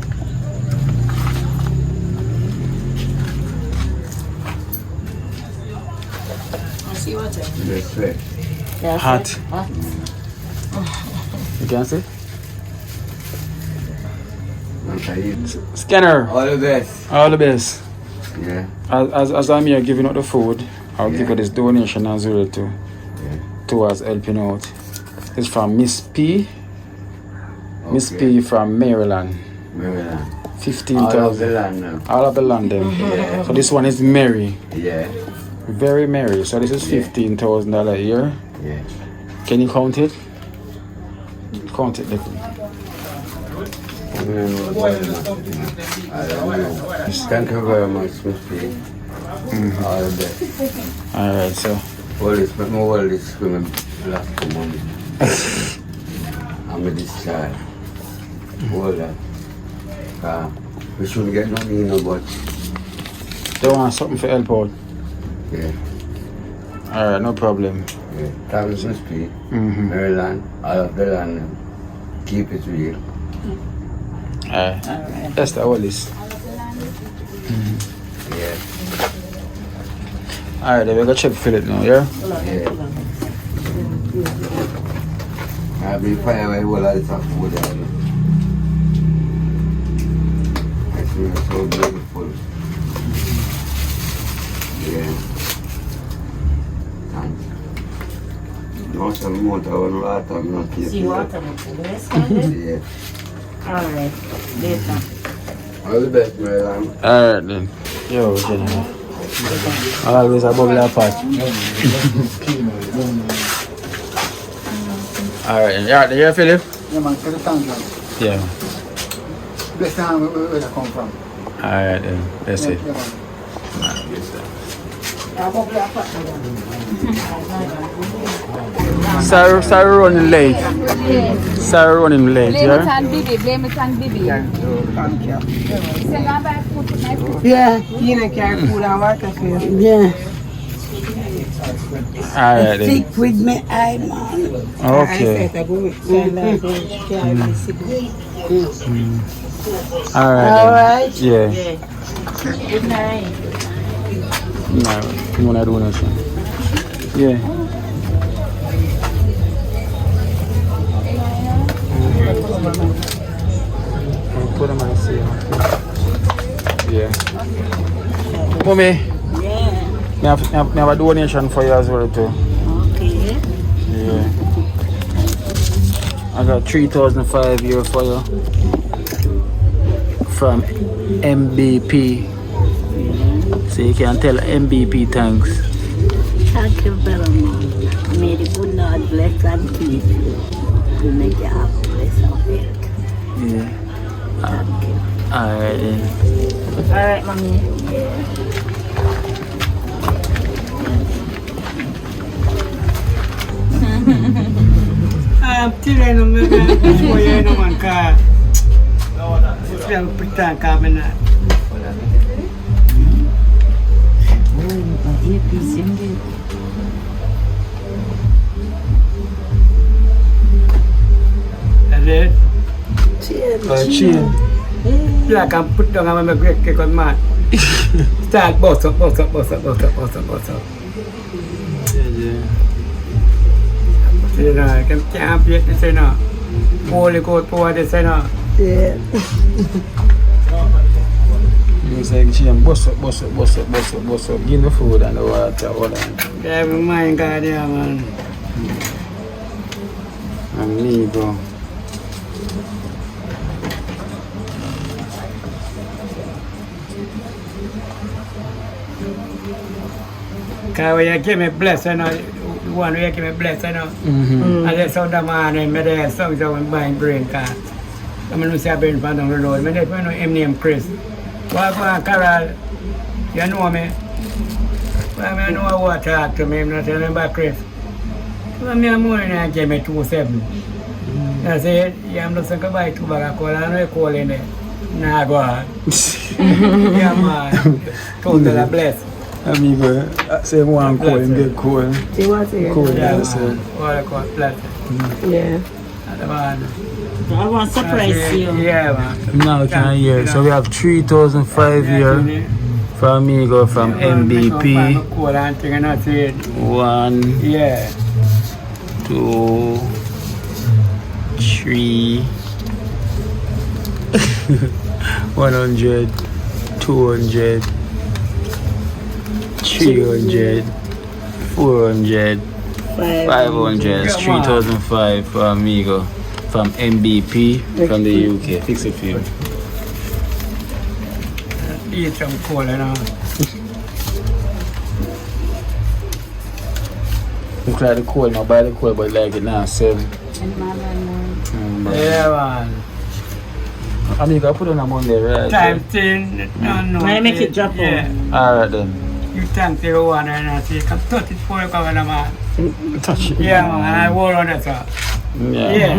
See what Hot. You can see? Scanner. All the best. All the best. Yeah. As I'm here giving out the food, I'll give you this donation as well too. Towards helping out. It's from Miss P. Okay. Miss P from Maryland. 15,000. All of the land now. All of the London. Yeah. So this one is Mary. Yeah. Very merry. So this is $15,000 a year. Yeah. Can you count it? Count it. Thank you very much, Mr. All the best. Alright, so. Hold this, but more hold this for me last money. I'm a discharge. Hold that. We shouldn't get nothing, you know, but. They want something for help out? Yeah. Alright, no problem. Yeah. Thanks, Mr. Maryland, all of the land. Keep it real. Alright. That's the whole list. Yeah. Alright, then we go check Philip now, yeah? Yeah. I'll be fine when you all of the top food there. It's really so beautiful. Yeah. Thanks. No, some more, I want water, I'm not here. See water, Yeah. Alright, later. All the best, Maryland. Alright then. Yo, Jenny. Always a bubble apart. Alright, you here, Philip? Yeah, man, get the tank on. Yeah. Bless the hand where they come from. Alright then, that's it. Yeah, man. Sorry running late. Sorry running late, Blame it yeah? on Bibi, blame it on Bibi. Yeah, you know, carry food and water for you. Yeah. Alright then. Stick with me, I man. Okay. Alright. Yeah. Good night. No, you wanna do nothing. Yeah. Put them on the yeah. Mommy. Yeah. I have a donation for you as well too. Okay. Yeah. I got 3,005 here for you. From MBP. So you can tell MBP thanks. Thank you very much. May the good Lord bless and keep you. To make you happy, bless and health. Yeah. Thank you. Alright then. Alright, mommy. I'm telling you, man, it's for you, no man, car. It's a pretend cabinet. That's it? Cheers. Yeah, I can put down on my great cake on man. Start boss up. You know, I can camp yet, they say no. Holy God, poor, they say no. Yeah. You say she and bust up. Give the food and the water, hold on. Yeah, my mind, God, yeah, man. Amigo. Because when you give me blessing, the one where you give me blessing, and there's some man and me there songs that I'm buying brain car. I'm going to say brain fan on the road. I know him name Chris. Walk on Carol, you know me. Well, I know what to talk to me, I'm not telling about Chris. Well, me I'm morning and give me 2.7. I say, yeah, I'm not saying goodbye to Baracola, I know you call in there. Nah, go on. Yeah, man. Total bless. Amigo, say one call him get cool. See what's here? Cool, Yeah, that's it. what bless. Yeah. I want to surprise you. Yeah, man. Now can I hear? So we have 3,005 here for Amigo from MBP. 1, yeah, 2, 3, 100, 200, 300, 400, 500, 3,005 for Amigo from MBP from the UK. Fix it for you. Eat some cola now. Look like the cold, I buy the cold, but like it now, 7. Yeah, man. Amigo, put on a Monday, right? Time thing, no. May make it drop Yeah. Alright then. You thank everyone and I say, come touch it for you, man. Touch it. Yeah, man, I wore on that, sir. Yeah.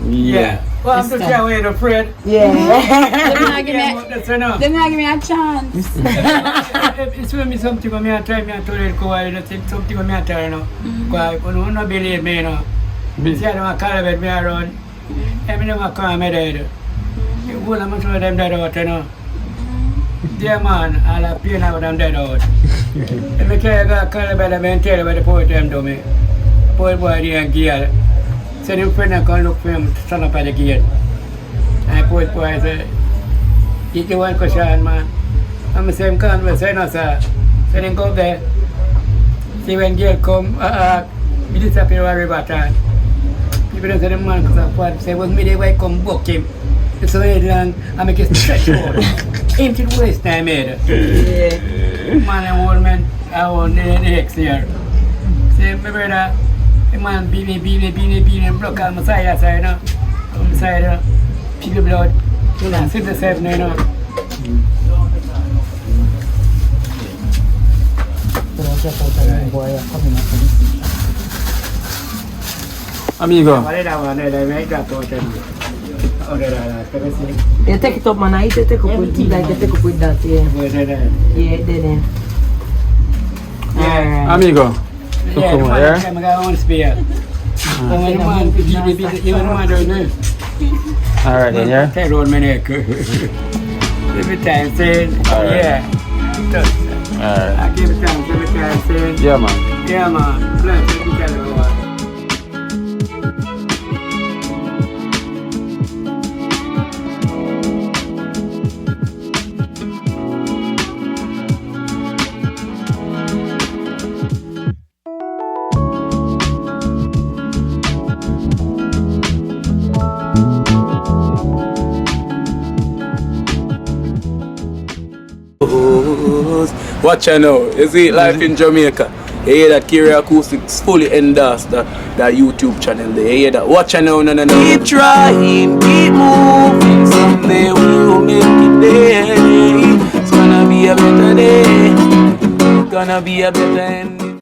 Yeah. Well, I'm just away the friend. They're not give me a chance. It's when me something when me a try me a tell you something when me a tell you know. Because you don't believe me, you know. Me say them a call about me around. Every them a call me dead. You won't have to them dead out, you know. Dear man, all the pain out them dead out. If me tell you go call about them and tell you what the poet them do me. Poet boy there girl. So them friend come look for him stand up at the gate. And the poet boy say, you one question, man. I'm the same conversation, no, sir. So then go there. See when girl come, he disappear on river time. People don't say the man because of what say was me the way come book him. It's so long I make it stretch out. Aim to the waist time made. Yeah. Man and old man, I want the next year. Say my brother, the man beanie, block on my side, you know. On my side, people blood. You know, sit yourself, you know. Amigo. You take it up, man. I take up with like you take up with that, yeah. Yeah, then. Yeah. Amigo. Yeah, I'm going to spear. Alright then, yeah? Take on my neck. Every time saying, yeah. Alright. I give it time, every time saying, yeah, man. Yeah, man. Bless you, tell everyone. Watch out now, you see Life in Jamaica. You hear that Kiri Acoustics fully endorsed that YouTube channel there. You hear that? Watch out now, no. Keep trying, keep moving. Someday we will make it there. It's gonna be a better day. Gonna be a better end.